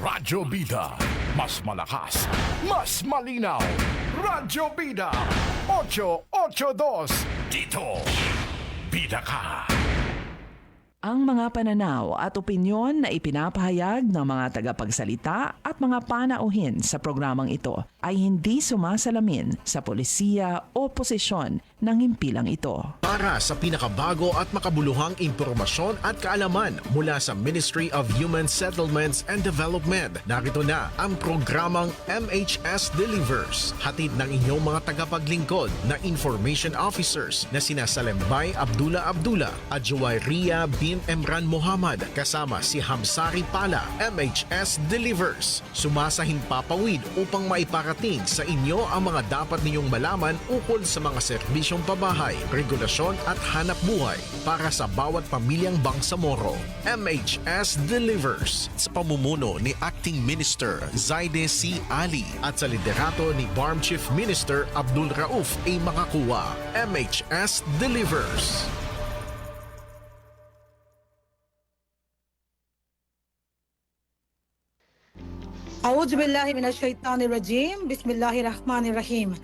Radyo Bida, mas malakas, mas malinaw. Radyo Bida, 882. Dito, Bida ka. Ang mga pananaw at opinyon na ipinapahayag ng mga tagapagsalita at mga panauhin sa programang ito ay hindi sumasalamin sa polisiya o posisyon ng himpilang ito. Para sa pinakabago at makabuluhang impormasyon at kaalaman mula sa Ministry of Human Settlements and Development, narito na ang programang MHS Delivers. Hatid ng inyong mga tagapaglingkod na information officers na sina Salembay Abdullah at Juwayria bin Emran Muhammad kasama si Hamsari Pala. MHS Delivers, sumasahing papawid upang maiparating sa inyo ang mga dapat ninyong malaman ukol sa mga serbisyong pabahay, regulasyon at hanap buhay para sa bawat pamilyang Bangsamoro. MHS Delivers sa pamumuno ni Acting Minister Zaide C. Ali at sa liderato ni BARM Chief Minister Abdul Rauf A. Makakuwa. MHS Delivers. A'udzu billahi minasyaitonir rajim. Bismillahirrahmanirrahim.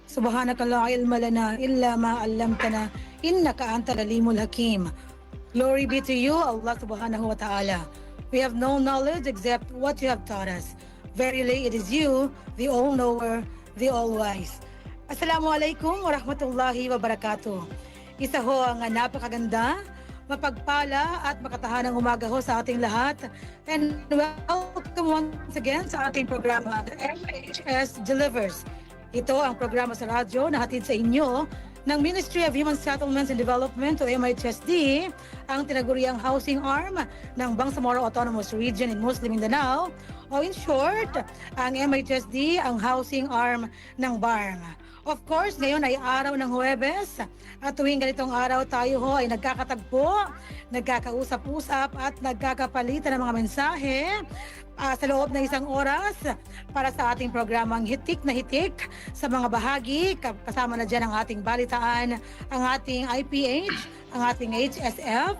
Subhanaka la ilma lana illa ma 'allamtana innaka antal alimul hakim. Glory be to you, Allah subhanahu wa ta'ala. We have no knowledge except what you have taught us. Verily it is you, the all-knower, the all-wise. Assalamualaikum warahmatullahi wabarakatuh. Isa ho ang napakaganda, mapagpala at makatahanang umaga ho sa ating lahat. And welcome once again sa ating programa, the MHS Delivers. Ito ang programa sa radyo na hatid sa inyo ng Ministry of Human Settlements and Development o MHSD, ang tinaguriang housing arm ng Bangsamoro Autonomous Region in Muslim Mindanao, o in short, ang MHSD ang housing arm ng BARM. Of course, ngayon ay araw ng Huwebes at tuwing ganitong araw tayo ho ay nagkakatagpo, nagkakausap-usap at nagkakapalitan ng mga mensahe sa loob ng isang oras para sa ating programang Hitik na Hitik sa mga bahagi. Kasama na dyan ang ating balitaan, ang ating IPH, ang ating HSF,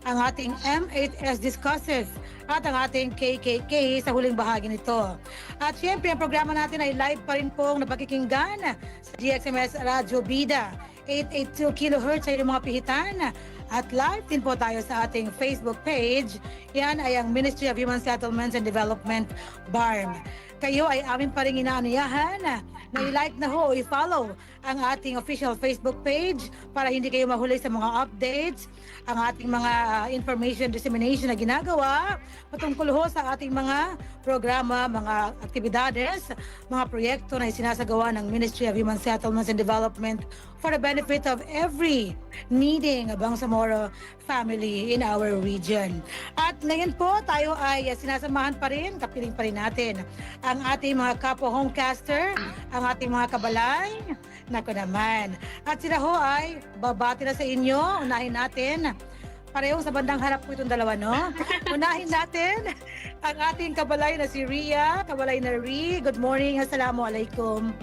ang ating M8S Discusses at ang ating KKK sa huling bahagi nito. At syempre, ang programa natin ay live pa rin pong napakikinggan sa GXMS Radyo Bida, 882 kHz sa inyong mga pihitan. At live din po tayo sa ating Facebook page. Yan ay ang Ministry of Human Settlements and Development, BARM. Kayo ay amin pa rin inaanyayahan na i-like na ho o i-follow ang ating official Facebook page para hindi kayo mahuli sa mga updates, ang ating mga information dissemination na ginagawa patungkol ho sa ating mga programa, mga aktibidades, mga proyekto na isinasagawa ng Ministry of Human Settlements and Development for the benefit of every needing Bangsamoro family in our region. At ngayon po tayo ay sinasamahan pa rin, kapiling pa rin natin ang ating mga kapwa homecaster, ang ating mga kabalay. Nako naman. At sila ho ay babati na sa inyo. Unahin natin. Parehong sa bandang harap po itong dalawa, no? Unahin natin ang ating kabalay na si Ria. Kabalay na Ri. Good morning. Assalamualaikum.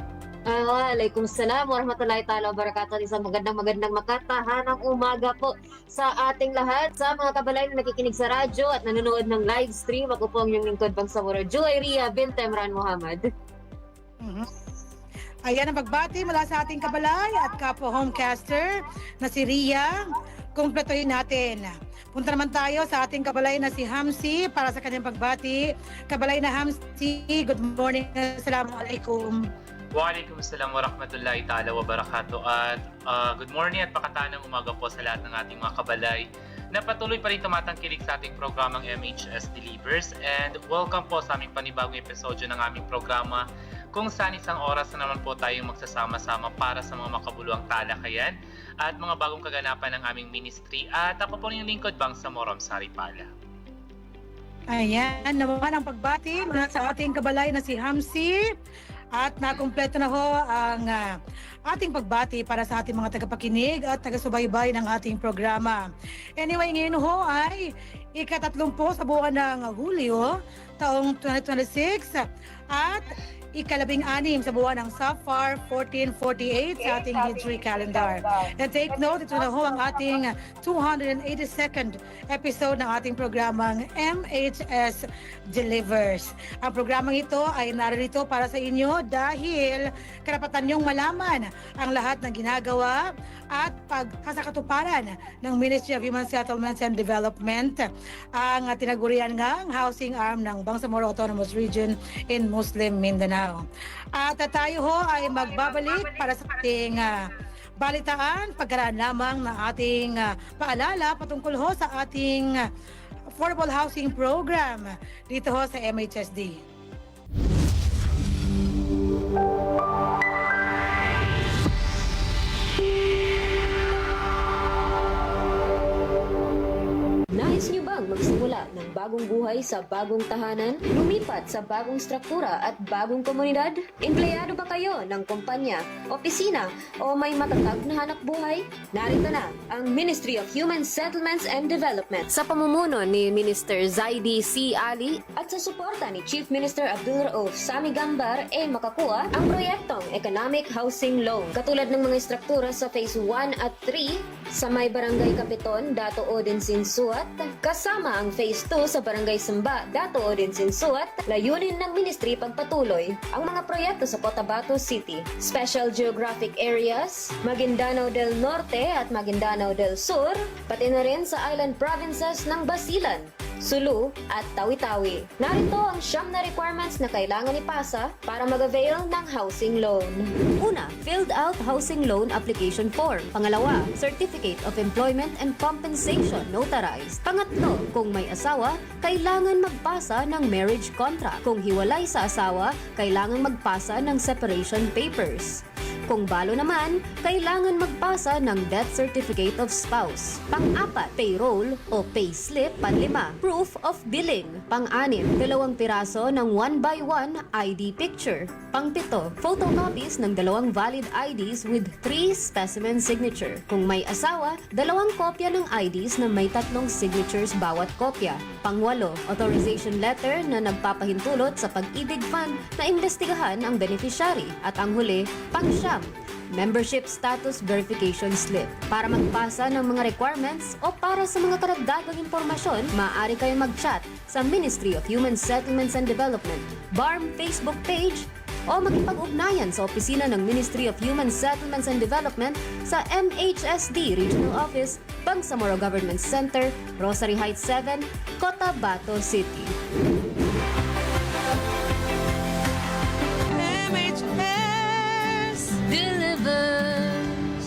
Waalaikumsalam warahmatullahi ta'ala wabarakatuh. Isang magandang makatahanang umaga po sa ating lahat, sa mga kabalay na nakikinig sa radyo at nanonood ng live stream. Ako po ang inyong lingkod Bangsamoro, Juwayria bin Emran Muhammad. Ayan ang pagbati mula sa ating kabalay at kapwa homecaster na si Ria. Kumpletohin natin. Punta naman tayo sa ating kabalay na si Hamsi para sa kanyang pagbati. Kabalay na Hamsi, good morning. Assalamualaikum. Waalaikumsalam warahmatullahi ta'ala wabarakatuh. At good morning at pakatanang umaga po sa lahat ng ating mga kabalay na patuloy pa rin tumatangkilik sa ating programang MHS Delivers. And welcome po sa aming panibagong episodyo ng aming programa kung saan isang oras na naman po tayong magsasama-sama para sa mga makabuluhang talakayan at mga bagong kaganapan ng aming ministry. At ako po yung lingkod Bangsamoro, Hamsari Pala. Ayan naman ang pagbati mula sa ating kabalay na si Hamsi. At nakumpleto na ho ang ating pagbati para sa ating mga tagapakinig at taga-subaybay ng ating programa. Anyway, ngayon ho ay ika-30 sa buwan ng Hulyo, taong 2026. At ikalabing-anim sa buwan ng Safar 1448 sa ating Hijri calendar. And take note, ito na ho ang ating 282nd episode ng ating programang MHS Delivers. Ang programang ito ay narito para sa inyo dahil karapatan niyong malaman ang lahat ng ginagawa at pagkasakatuparan ng Ministry of Human Settlements and Development, ang tinagurian ngang housing arm ng Bangsamoro Autonomous Region in Muslim Mindanao. At tayo ho ay magbabalik para sa ating balitaan, pagkaraan lamang ng ating paalala patungkol ho sa ating affordable housing program dito ho sa MHSD. Nais niyo bang magsimula ng bagong buhay sa bagong tahanan? Lumipat sa bagong struktura at bagong komunidad? Empleyado ba kayo ng kumpanya, opisina o may matatag na hanap buhay? Narito na ang Ministry of Human Settlements and Development sa pamumuno ni Minister Zaidi C. Ali at sa suporta ni Chief Minister Abdul Rauf Sami Gambar makakuha ang proyektong Economic Housing Loan katulad ng mga struktura sa Phase 1 at 3 sa may Barangay Kapiton, Dato Odin Sinsuat, kasama ang Phase 2 sa Barangay Samba, Dato Odin Sinsuat. Layunin ng Ministry pagpatuloy ang mga proyekto sa Cotabato City, Special Geographic Areas, Maguindanao del Norte at Maguindanao del Sur, pati na rin sa island provinces ng Basilan, Sulu at Tawi-Tawi. Narito ang 9 na requirements na kailangan ipasa para mag-avail ng housing loan. Una, filled out housing loan application form. Pangalawa, Certificate of Employment and Compensation notarized. Pangatlo, kung may asawa, kailangan magpasa ng marriage contract. Kung hiwalay sa asawa, kailangan magpasa ng separation papers. Kung balo naman, kailangan magpasa ng death certificate of spouse. Pang-apat, payroll o payslip. Panlima, proof of billing. Pang-anim, 2 piraso ng 1x1 ID picture. Pang-pito, photocopies ng 2 valid IDs with 3 specimen signature. Kung may asawa, 2 kopya ng IDs na may 3 signatures bawat kopya. Pang-walo, authorization letter na nagpapahintulot sa Pag-ibig Fund na imbestigahan ang beneficiary. At ang huli, pang-siyam, membership status verification slip. Para magpasa ng mga requirements o para sa mga karagdagang impormasyon, maaari kayong mag-chat sa Ministry of Human Settlements and Development, BARM Facebook page, o makipag-ugnayan sa opisina ng Ministry of Human Settlements and Development sa MHSD Regional Office, Bangsamoro Government Center, Rosary Heights 7, Cotabato City. Delivers.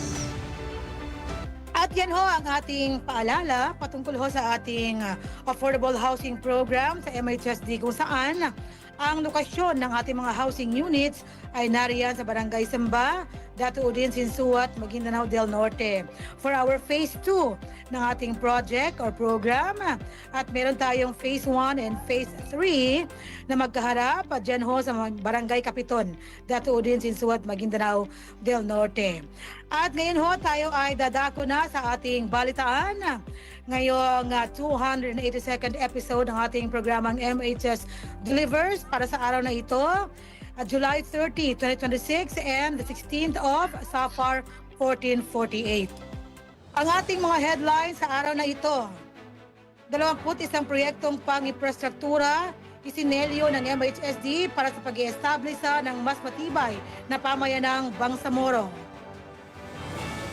At yan ho ang ating paalala patungkol ho sa ating affordable housing program sa MHSD, kung saan ang lokasyon ng ating mga housing units ay nariyan sa Barangay Samba, Dato Udin Sinsuat, Maguindanao del Norte. For our Phase 2 ng ating project or program, at meron tayong Phase 1 and Phase 3 na magkaharap dyan ho sa Barangay Kapiton, Dato Udin Sinsuat, Maguindanao del Norte. At ngayon ho tayo ay dadako na sa ating balitaan ngayong 282nd episode ng ating programang MHS Delivers para sa araw na ito, July 30, 2026 and the 16th of Safar 1448. Ang ating mga headlines sa araw na ito: 21 proyektong pang-infrastruktura isinelyo ng MHSD para sa pag-i-establisa ng mas matibay na pamayanang Bangsamoro.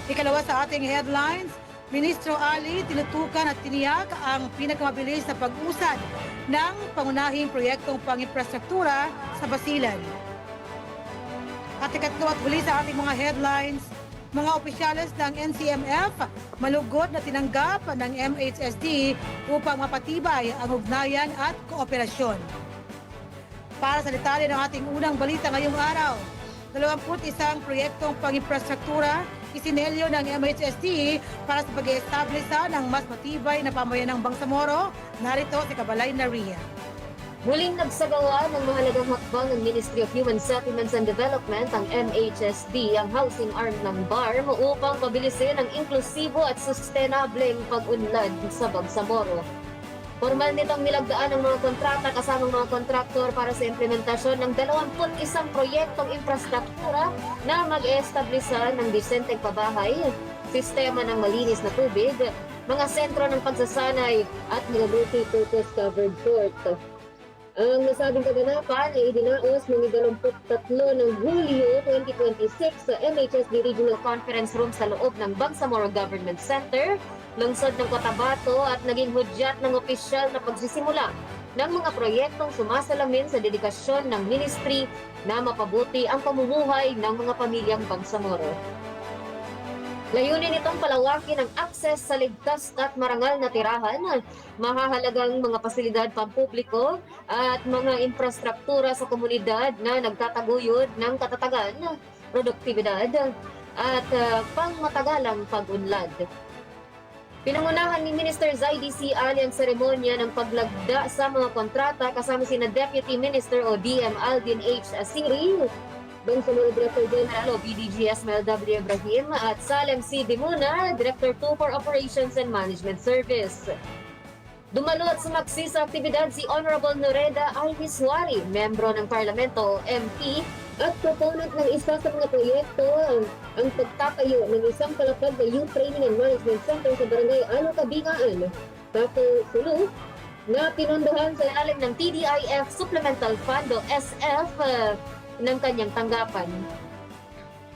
Ikalawa sa ating headlines, Ministro Ali tinutukan at tiniyak ang pinakamabilis na pag-usad ng pangunahing proyektong pang-infrastruktura sa Basilan. At ikatlo at huli sa ating mga headlines, mga opisyales ng NCMF malugod na tinanggap ng MHSD upang mapatibay ang ugnayan at kooperasyon. Para sa detalye ng ating unang balita ngayong araw, 21 proyektong pang-infrastruktura isinelyo ng MHSD para sa pag-i-establisa ng mas matibay na pamayanang Bangsamoro. Narito si Kabalay Naria. Muling nagsagawa ng mahalagang hakbang ng Ministry of Human Settlements and Development, ang MHSD, ang housing arm ng BARM, upang pabilisin ang inklusibo at sustainableng pag-unlad sa Bangsamoro. Formal nitong nilagdaan ng mga kontrata kasamang mga kontraktor para sa implementasyon ng 21 proyektong infrastruktura na mag-establisa ng disenteng pabahay, sistema ng malinis na tubig, mga sentro ng pagsasanay at mga multi-purpose covered court. Ang nasabing kaganapan ay idinaos ng 23 ng Hulyo 2026 sa MHSD Regional Conference Room sa loob ng Bangsamoro Government Center, lungsod ng Cotabato at naging hudyat ng opisyal na pagsisimula ng mga proyektong sumasalamin sa dedikasyon ng ministry na mapabuti ang pamumuhay ng mga pamilyang Bangsamoro. Layunin itong palawakin ang akses sa ligtas at marangal na tirahan, mahahalagang mga pasilidad pampubliko at mga infrastruktura sa komunidad na nagtataguyod ng katatagan, produktibidad at pangmatagalang pag-unlad. Pinangunahan ni Minister Zaidi C. Ali ang seremonya ng paglagda sa mga kontrata kasama sina Deputy Minister o DM Aldin H. Asiri, Bangsamoro Director General o BDG Esmael W. Ibrahim at Salem C. Dimuna, Director 2 for Operations and Management Service. Dumalo at sumaksi sa aktibidad si Honorable Noreda Alviswari, membro ng Parlamento o MP, at proponent ng isa sa mga proyekto ang pagtatayo ng isang palapag na Youth Training and Management Center sa Barangay Alocabingaan, Tapo, Sulu, na pinondohan sa ilalim ng TDIF Supplemental Fund o SF ng kanyang tanggapan.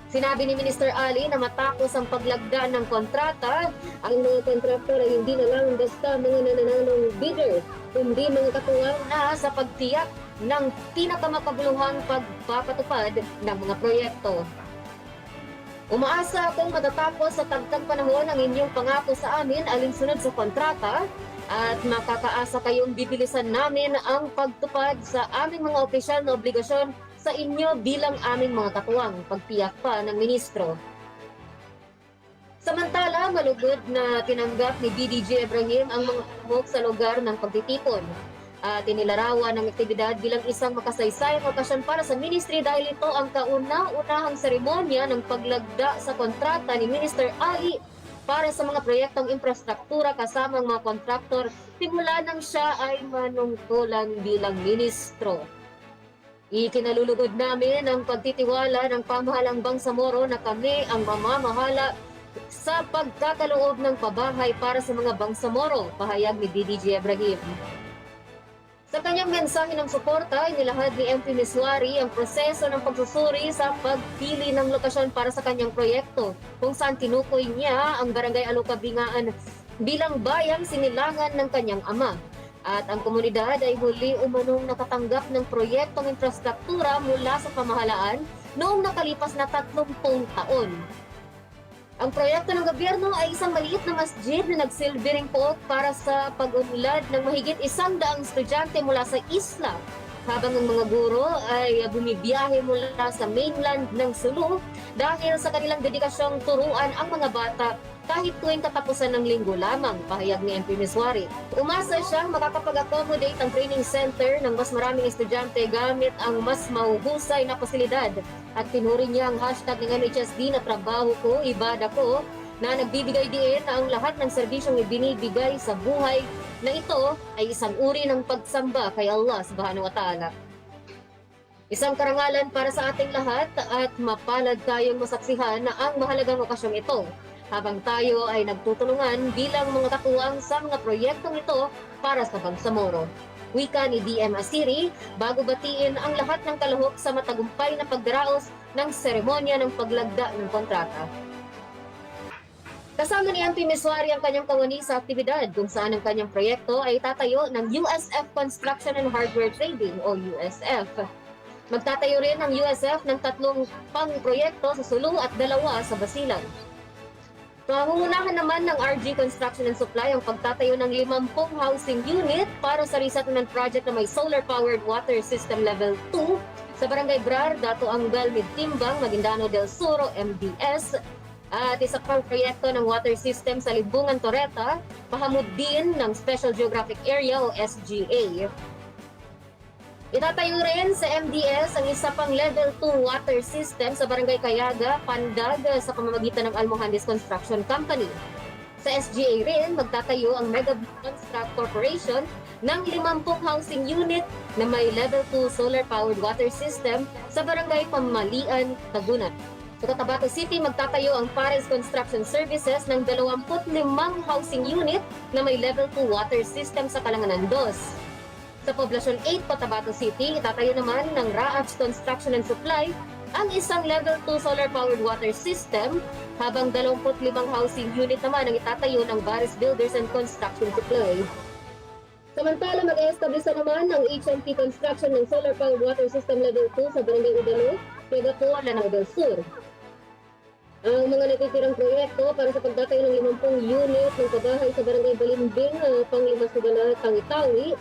Sinabi ni Minister Ali na matapos ang paglagda ng kontrata, ang mga kontraktor ay hindi na lang basta mga nananalong bidder, kundi mga katuwang na sa pagtiyak ng pinakamakabuluhang pagpapatupad ng mga proyekto. Umaasa akong matatapos sa tagtag panahon ang inyong pangako sa amin alinsunod sa kontrata at makakaasa kayong bibilisan namin ang pagtupad sa aming mga opisyal na obligasyon sa inyo bilang aming mga katuwang, pagtiyak pa ng ministro. Samantala, malugod na tinanggap ni BDG Ibrahim ang mga hamok sa lugar ng pagtitipon at inilarawan ng aktibidad bilang isang makasaysayang okasyon para sa ministry dahil ito ang kauna-unahang seremonya ng paglagda sa kontrata ni Minister Ali para sa mga proyektong infrastruktura kasama ang mga kontraktor simula nang siya ay manungkulan bilang ministro. Ikinalulugod namin ang pagtitiwala ng pamahalang Bangsamoro na kami ang mamamahala sa pagkakaloob ng pabahay para sa mga Bangsamoro, pahayag ni BDG Ibrahim. Sa kanyang mensahe ng suporta, inilahad ni MP Miswari ang proseso ng pagsusuri sa pagpili ng lokasyon para sa kanyang proyekto, kung saan tinukoy niya ang Barangay Alocabingaan bilang bayang sinilangan ng kanyang ama. At ang komunidad ay huli umanong nakatanggap ng proyektong infrastruktura mula sa pamahalaan noong nakalipas na 30 taon. Ang proyekto ng gobyerno ay isang maliit na masjid na nagsilbing pook para sa pag-unlad ng mahigit 100 estudyante mula sa isla, habang ang mga guro ay bumibiyahe mula sa mainland ng Sulu dahil sa kanilang dedikasyong turuan ang mga bata kahit tuwing katapusan ng linggo lamang, pahayag ni MP Miswari. Umasa siyang makakapag-accommodate ang training center ng mas maraming estudyante gamit ang mas mahuhusay na pasilidad. At pinuri niya ang hashtag ng MHSD na trabaho ko, ibada ko, na nagbibigay diin na ang lahat ng serbisyong ibinibigay sa buhay na ito ay isang uri ng pagsamba kay Allah subhanahu wa ta'ala. Isang karangalan para sa ating lahat at mapalad tayong masaksihan na ang mahalagang okasyong ito habang tayo ay nagtutulungan bilang mga katuwang sa mga proyektong ito para sa Bangsamoro. Wika ni DM Asiri bago batiin ang lahat ng kalahok sa matagumpay na pagdaraos ng seremonya ng paglagda ng kontrata. Kasama ni MP Miswari ang kanyang kawani sa aktibidad kung saan ang kanyang proyekto ay tatayo ng USF Construction and Hardware Trading o USF. Magtatayo rin ang USF ng 3 pang-proyekto sa Sulu at 2 sa Basilan. Pangungunahan naman ng RG Construction and Supply ang pagtatayo ng 50 housing unit para sa resettlement project na may solar-powered water system level 2 sa Barangay Brar, Dato Angal, Timbang, Maguindano del Sur, MDS, at isa pang proyekto ng water system sa Libungan, Toreta, pahamod din ng Special Geographic Area o SGA. Itatayo rin sa MDS ang isa pang level 2 water system sa Barangay Kayaga, Pandag sa pamamagitan ng Almohandes Construction Company. Sa SGA rin, magtatayo ang Mega Construct Corporation ng 50 housing unit na may level 2 solar-powered water system sa Barangay Pamalian, Tagunan. Sa Cotabato City, magtatayo ang Pares Construction Services ng 25 housing unit na may level 2 water system sa Kalanganan 2. Sa Poblacion 8, Cotabato City, itatayo naman ng Raach Construction and Supply ang isang level 2 solar-powered water system, habang 25 housing unit naman ang itatayo ng Baris Builders and Construction Supply. Samantala, mag-e-establish naman ang HMP Construction ng solar-powered water system level 2 sa Barangay Udalo, Pegatoa, Lanao del Sur. Ang mga natitirang proyekto para sa pagdatayo ng 50 unit ng pabahay sa Barangay Balimbing, Panglimas Sugala, Tangitawi,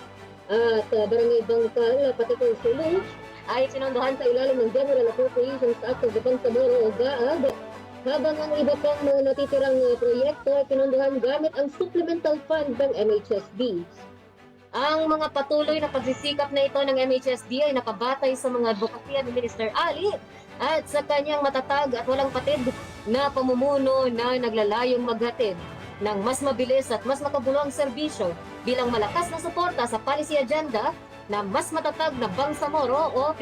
at Barangay Bangkal, Patikong Sulong, ay sinunduhan sa ilalim ng General Appropriations Act of the Bangsamoro o GAAG, habang ang iba pang mga natitirang proyekto ay pinunduhan gamit ang supplemental fund ng MHSD. Ang mga patuloy na pagsisikap na ito ng MHSD ay nakabatay sa mga advokasya ni Minister Ali at sa kanyang matatag at walang patid na pamumuno na naglalayong maghatid ng mas mabilis at mas makabuluhang serbisyo bilang malakas na suporta sa policy agenda na mas matatag na Bangsamoro o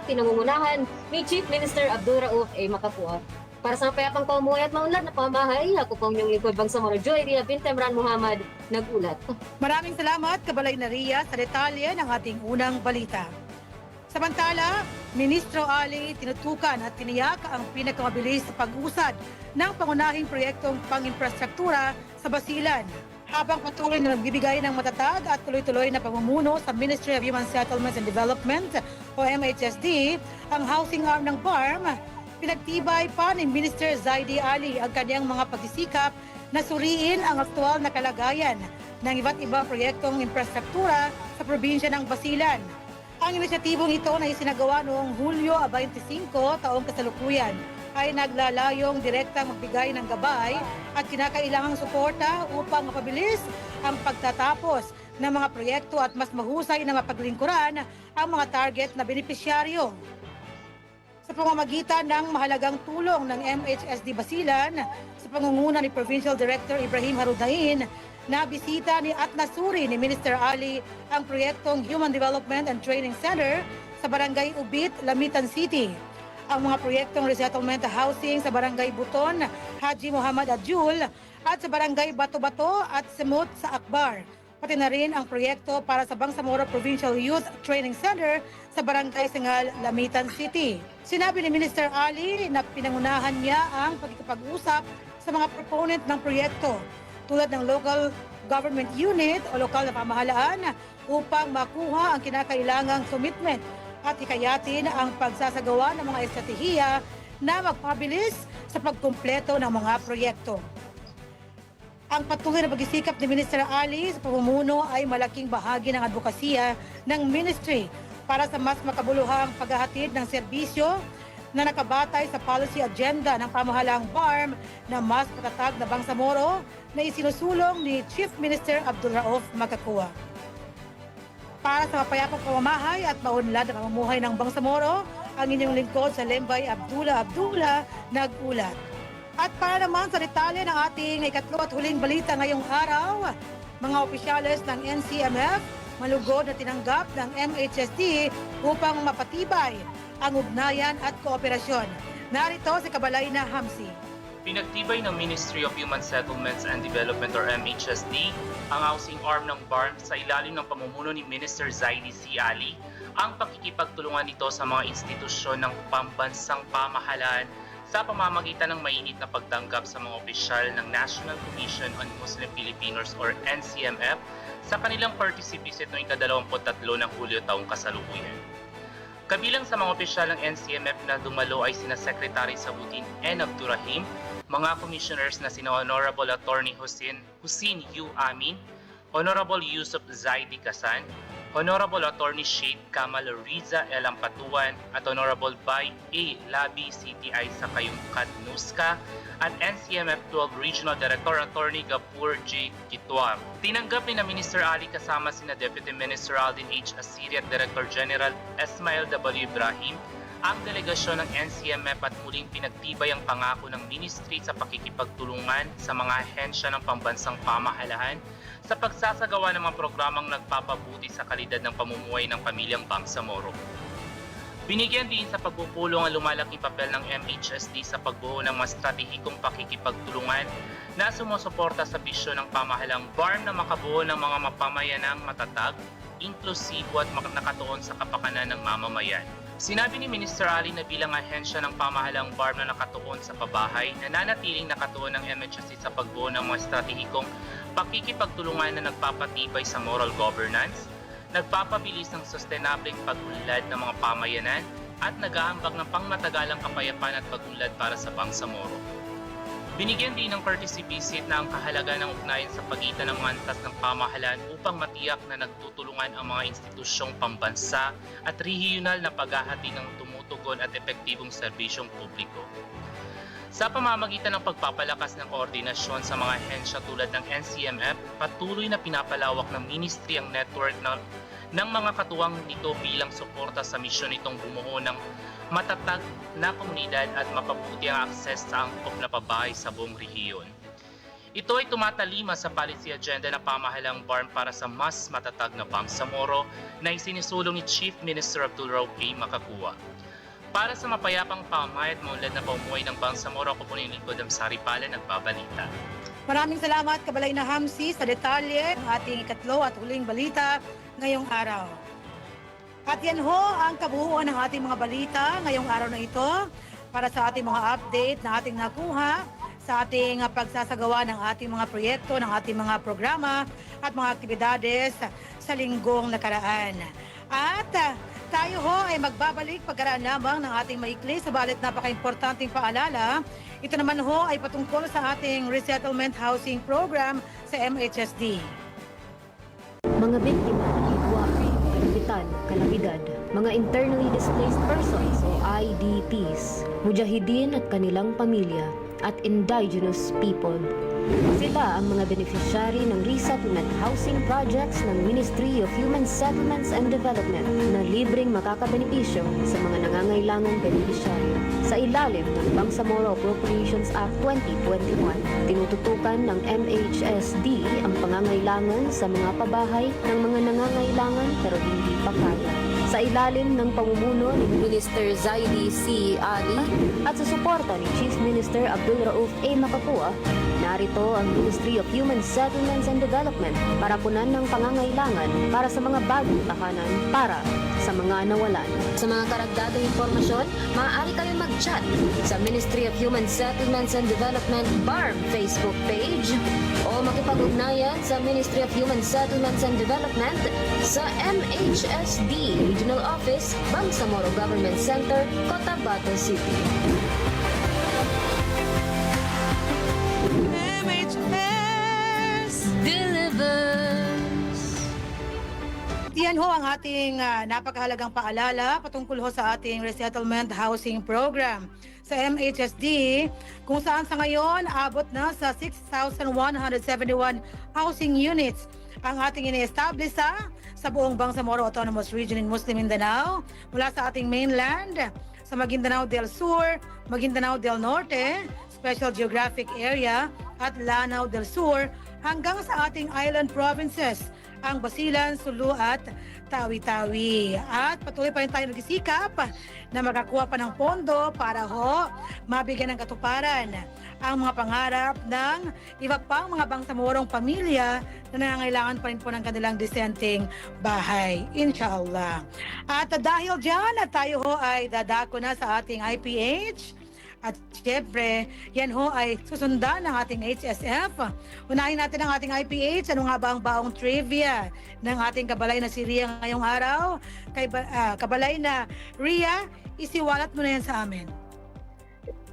pinangungunahan ni Chief Minister Abdul Rauf A. Makapua. Para sa mapayapang pamumuhay at maunlad na pamahay, ako pong inyong lingkod Bangsamoro Joy Ria Bintemran Muhammad, nagulat. Maraming salamat, Kabalay na Ria, sa detalye ng ating unang balita. Samantala, Ministro Ali tinutukan at tiniyak ang pinakamabilis sa pag-usad ng pangunahing proyektong pang-infrastruktura sa Basilan, habang patuloy na nagbibigay ng matatag at tuloy-tuloy na pamumuno sa Ministry of Human Settlements and Development o MHSD, ang housing arm ng BARM. Pinagtibay pa ni Minister Zaidi Ali ang kanyang mga pagsisikap na suriin ang aktual na kalagayan ng iba't ibang proyektong infrastruktura sa probinsya ng Basilan. Ang inisyatibong ito na isinagawa noong Hulyo 25, taong kasalukuyan, ay naglalayong direktang magbigay ng gabay at kinakailangang suporta upang mapabilis ang pagtatapos ng mga proyekto at mas mahusay na mapaglingkuran ang mga target na benepisyaryo. Sa pamamagitan ng mahalagang tulong ng MHSD Basilan sa pangunguna ni Provincial Director Ibrahim Harudain, nabisita ni at nasuri ni Minister Ali ang proyektong Human Development and Training Center sa Barangay Ubit, Lamitan City, ang mga proyektong resettlement housing sa Barangay Buton, Haji Muhammad Adjul, at sa Barangay Bato-Bato at Semut sa Akbar, pati na rin ang proyekto para sa Bangsamoro Provincial Youth Training Center sa Barangay Singal, Lamitan City. Sinabi ni Minister Ali na pinangunahan niya ang pagkikipag-usap sa mga proponent ng proyekto tulad ng local government unit o lokal na pamahalaan upang makuha ang kinakailangang commitment at hikayatin ang pagsasagawa ng mga estratehiya na magpabilis sa pagkumpleto ng mga proyekto. Ang patuloy na pagsisikap ni Minister Ali sa pamumuno ay malaking bahagi ng advokasya ng ministry para sa mas makabuluhang paghahatid ng serbisyo na nakabatay sa policy agenda ng pamahalaang BARM na mas patatag na Bangsamoro na isinusulong ni Chief Minister Abdul Rauf Makakua. Para sa mapayapang pamamahay at maunlad na pamumuhay ng Bangsamoro, ang inyong lingkod sa Lembay Abdullah nag-ulat. At para naman sa detalye ng ating ikatlo at huling balita ngayong araw, mga opisyales ng NCMF malugod na tinanggap ng MHSD upang mapatibay ang ugnayan at kooperasyon. Narito si Kabalay na Hamsi. Pinagtibay ng Ministry of Human Settlements and Development or MHSD ang housing arm ng BARM sa ilalim ng pamumuno ni Minister Zaidi C. Ali ang pakikipagtulungan nito sa mga institusyon ng pambansang pamahalaan sa pamamagitan ng mainit na pagtanggap sa mga opisyal ng National Commission on Muslim Filipinos or NCMF sa kanilang courtesy visit noong ika-23 ng Hulyo taong kasalukuyan. Kabilang sa mga opisyal ng NCMF na dumalo ay sina Secretary Sabutin N. Abdurrahim, mga commissioners na sina Honorable Attorney Hussein U. Amin, Honorable Yusuf Zaidi Kasan, Honorable Attorney Sheikh Kamal Riza El Ampatuan at Honorable Bay A. Labi CTI sa Kayungkat Nuska at NCMF 12 Regional Director Attorney Gapur J. Kitwam. Tinanggap ni na Minister Ali kasama sina Deputy Minister Aldin H. Asiri at Director General Esmail W. Ibrahim ang delegasyon ng NCMF at muling pinagtibay ang pangako ng ministry sa pakikipagtulungan sa mga ahensya ng pambansang pamahalaan sa pagsasagawa ng mga programang nagpapabuti sa kalidad ng pamumuhay ng pamilyang Bangsamoro. Binigyan din sa pagpupulong ang lumalaking papel ng MHSD sa pagbuo ng mas stratehikong pakikipagtulungan na sumusuporta sa bisyon ng pamahalang BARM na makabuo ng mga mapamayanang matatag, inklusibo at nakatuon sa kapakanan ng mamamayan. Sinabi ni Minister Ali na bilang ahensya ng pamahalang BARM na nakatuon sa pabahay, nananatiling nakatuon ng MHSD sa pagbuo ng mga stratehikong pakikipagtulungan na nagpapatibay sa moral governance, nagpapabilis ng sustainableng pag-unlad ng mga pamayanan at nag-aambag ng pangmatagalang kapayapaan at pag-unlad para sa Bangsamoro. Binigyan din ng courtesy visit na ang kahalagan ng ugnayan sa pagitan ng mga antas ng pamahalaan upang matiyak na nagtutulungan ang mga institusyong pambansa at regional na paghahati ng tumutugon at epektibong serbisyong publiko. Sa pamamagitan ng pagpapalakas ng koordinasyon sa mga ahensya tulad ng NCMF, patuloy na pinapalawak ng ministry ang network ng mga katuwang nito bilang suporta sa misyon nitong bumuo ng matatag na komunidad at mapabuti ang akses sa angkop na pabahay sa buong rehiyon. Ito ay tumatalima sa policy agenda ng pamahalang BARM para sa mas matatag na Bangsamoro na isinisulong ni Chief Minister Abdul Rauf A. Makakua. Para sa mapayapang pamamahay at maunlad na pamumuhay ng Bangsamoro, ako po ng lingkod ang Saripala, nagbabalita. Maraming salamat, Kabalay na Hamsi, sa detalye ng ating ikatlo at huling balita ngayong araw. At yan ho ang kabuuan ng ating mga balita ngayong araw na ito para sa ating mga update na ating nakuha sa ating pagsasagawa ng ating mga proyekto, ng ating mga programa at mga aktibidades sa linggong nakaraan. At tayo ho ay magbabalik pagkaraan lamang ng ating maikli sabalit napaka-importanting paalala. Ito naman ho ay patungkol sa ating resettlement housing program sa MHSD. Mga biktima ng hidwaan, kalamidad, kalamidad, mga internally displaced persons o IDPs, mujahidin at kanilang pamilya, at indigenous people. Sila ang mga beneficiary ng resettlement housing projects ng Ministry of Human Settlements and Development na libreng makakabenepisyo sa mga nangangailangang beneficiaryo. Sa ilalim ng Bangsamoro Appropriations Act 2021, tinututukan ng MHSD ang pangangailangan sa mga pabahay ng mga nangangailangan pero hindi pa kaya. Sa ilalim ng pamumuno ni Minister Zaidi C. Ali at sa suporta ni Chief Minister Abdul Rauf A. Makakua, narito ang Ministry of Human Settlements and Development para punan ng pangangailangan para sa mga bagong tahanan para sa mga nawalan. Sa mga karagdagang impormasyon, maaari kayong mag-chat sa Ministry of Human Settlements and Development BARM Facebook page o makipag-ugnayan sa Ministry of Human Settlements and Development sa MHSD Regional Office, Bangsamoro Government Center, Cotabato City. MHS delivers. Yan ho ang ating napakahalagang paalala patungkol ho sa ating resettlement housing program sa MHSD kung saan sa ngayon abot na sa 6,171 housing units ang ating ini-establish sa buong Bangsamoro Autonomous Region in Muslim Mindanao mula sa ating mainland sa Maguindanao del Sur, Maguindanao del Norte, Special Geographic Area at Lanao del Sur hanggang sa ating island provinces ang Basilan, Sulu at Tawi-Tawi. At patuloy pa rin tayo nagsisikap na makakuha pa ng pondo para ho mabigyan ng katuparan ang mga pangarap ng iba pang mga Bangsamorong pamilya na nangangailangan pa rin po ng kanilang disenteng bahay. Inshallah. At dahil dyan, tayo ho ay dadako na sa ating IPH. At syempre, yan ho ay susundan ng ating HSF. Unahin natin ang ating IPH. Ano nga ba ang baong trivia ng ating kabalay na si Ria ngayong araw? Kabalay na Ria, isiwalat mo na yan sa amin.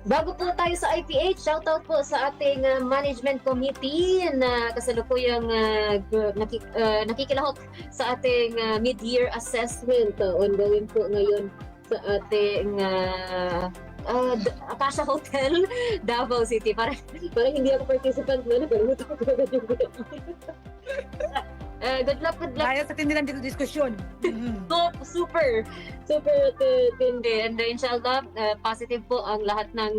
Bago po tayo sa IPH, shoutout po sa ating management committee na kasalukuyang nakikilahok sa ating mid-year assessment. Ongoing po ngayon sa ating Akasha Hotel, Davao City. Parang hindi ako participant na, nagalimutan ko agad yung Good luck. Dahil sa tindi ng diskusyon. So, super tindi. And inshallah, positive po ang lahat ng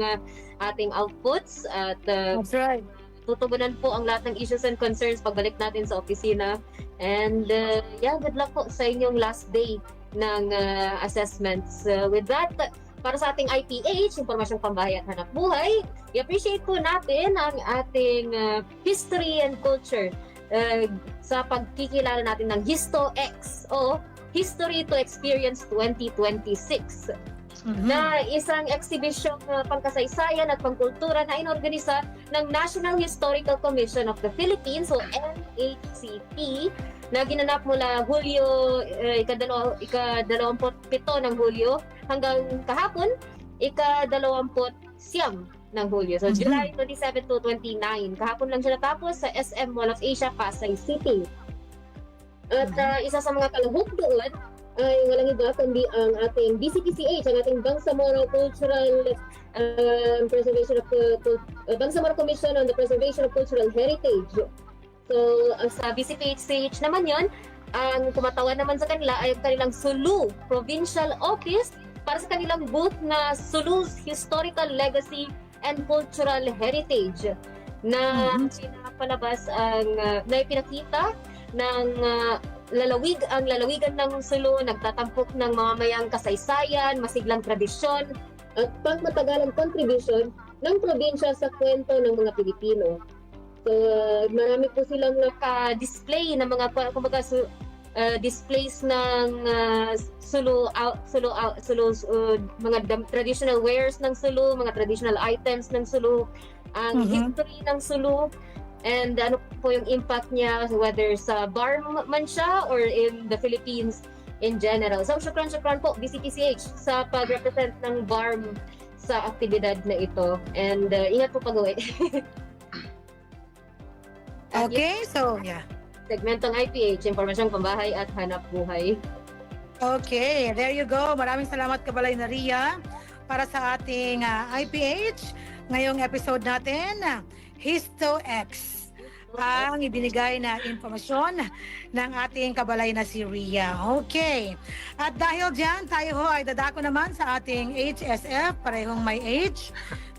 ating outputs at That's right. tutugunan po ang lahat ng issues and concerns pagbalik natin sa opisina. And good luck po sa inyong last day ng assessments. With that, para sa ating IPH, Impormasyong Pambahay at Hanap Buhay, i-appreciate po natin ang ating history and culture sa pagkikilala natin ng HistoX o History to Experience 2026 na isang exhibition pangkasaysayan at pangkultura na inorganisa ng National Historical Commission of the Philippines o NHCP na ginanap mula Hulyo, ika-27 ng Hulyo hanggang kahapon, ika-29 ng Hulyo. So, July 27 to 29. Kahapon lang siya natapos sa SM Mall of Asia, Pasay City. At isa sa mga kalahok doon ay walang iba kundi ang ating BCPCH, ang ating Bangsamoro Cultural Bangsamoro Commission on the Preservation of Cultural Heritage. So, sa BCPCH naman yon, ang kumatawan naman sa kanila ay kanilang Sulu Provincial Office para sa kanilang booth na Sulu's Historical Legacy and Cultural Heritage na pinapalabas na ipinakita ng lalawigan ng Sulu, nagtatampok ng mamamayang kasaysayan, masiglang tradisyon at pangmatagalang kontribusyon ng probinsya sa kwento ng mga Pilipino. So, marami po silang naka-display ng mga displays ng mga traditional wares ng Sulu, mga traditional items ng Sulu, ang history ng Sulu, and ano po yung impact niya whether sa bar man siya or in the Philippines in general. So, syukran po BCPCH sa pag-represent ng BARM sa aktibidad na ito. And ingat po pag-uwi. Okay, so yeah. Segmentong IPH, Impormasyong Pambahay at Hanap Buhay. Okay, there you go. Maraming salamat Kabalay na Ria para sa ating IPH. Ngayong episode natin, HistoX, ang ibinigay na informasyon ng ating kabalay na si Ria. Okay. At dahil dyan, tayo ho ay dadako naman sa ating HSF, parehong may H.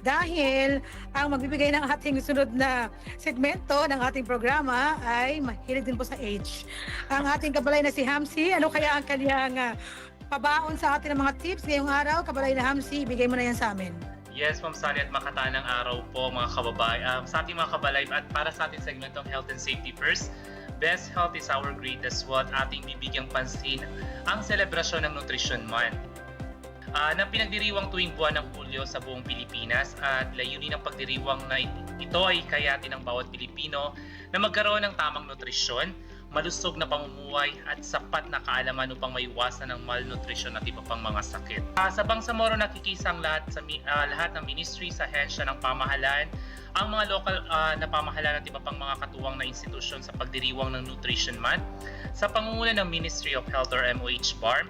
Dahil ang magbibigay ng ating sunod na segmento ng ating programa ay mahilig din po sa H. Ang ating kabalay na si Hamsi, ano kaya ang kanyang pabaon sa atin ng mga tips ngayong araw? Kabalay na Hamsi, ibigay mo na yan sa amin. Yes, Ma'am Sally, at makatanang araw po mga kababayan. Sa ating mga kabalay at para sa ating segmentong Health and Safety First, Best Health is our greatest wealth. Ating bibigyang pansin ang selebrasyon ng Nutrition Month na pinagdiriwang tuwing buwan ng Hulyo sa buong Pilipinas, at layunin ng pagdiriwang na ito ay kayatin ng bawat Pilipino na magkaroon ng tamang nutrisyon, malusog na pamumuhay at sapat na kaalaman upang maiwasan ng malnutrition at iba pang mga sakit. Sa Bangsamoro nakikisang lahat ng ministry sa ahensya ng pamahalaan, ang mga local na pamahalaan at iba pang mga katuwang na institusyon sa pagdiriwang ng Nutrition Month sa pangunguna ng Ministry of Health or MOH BARM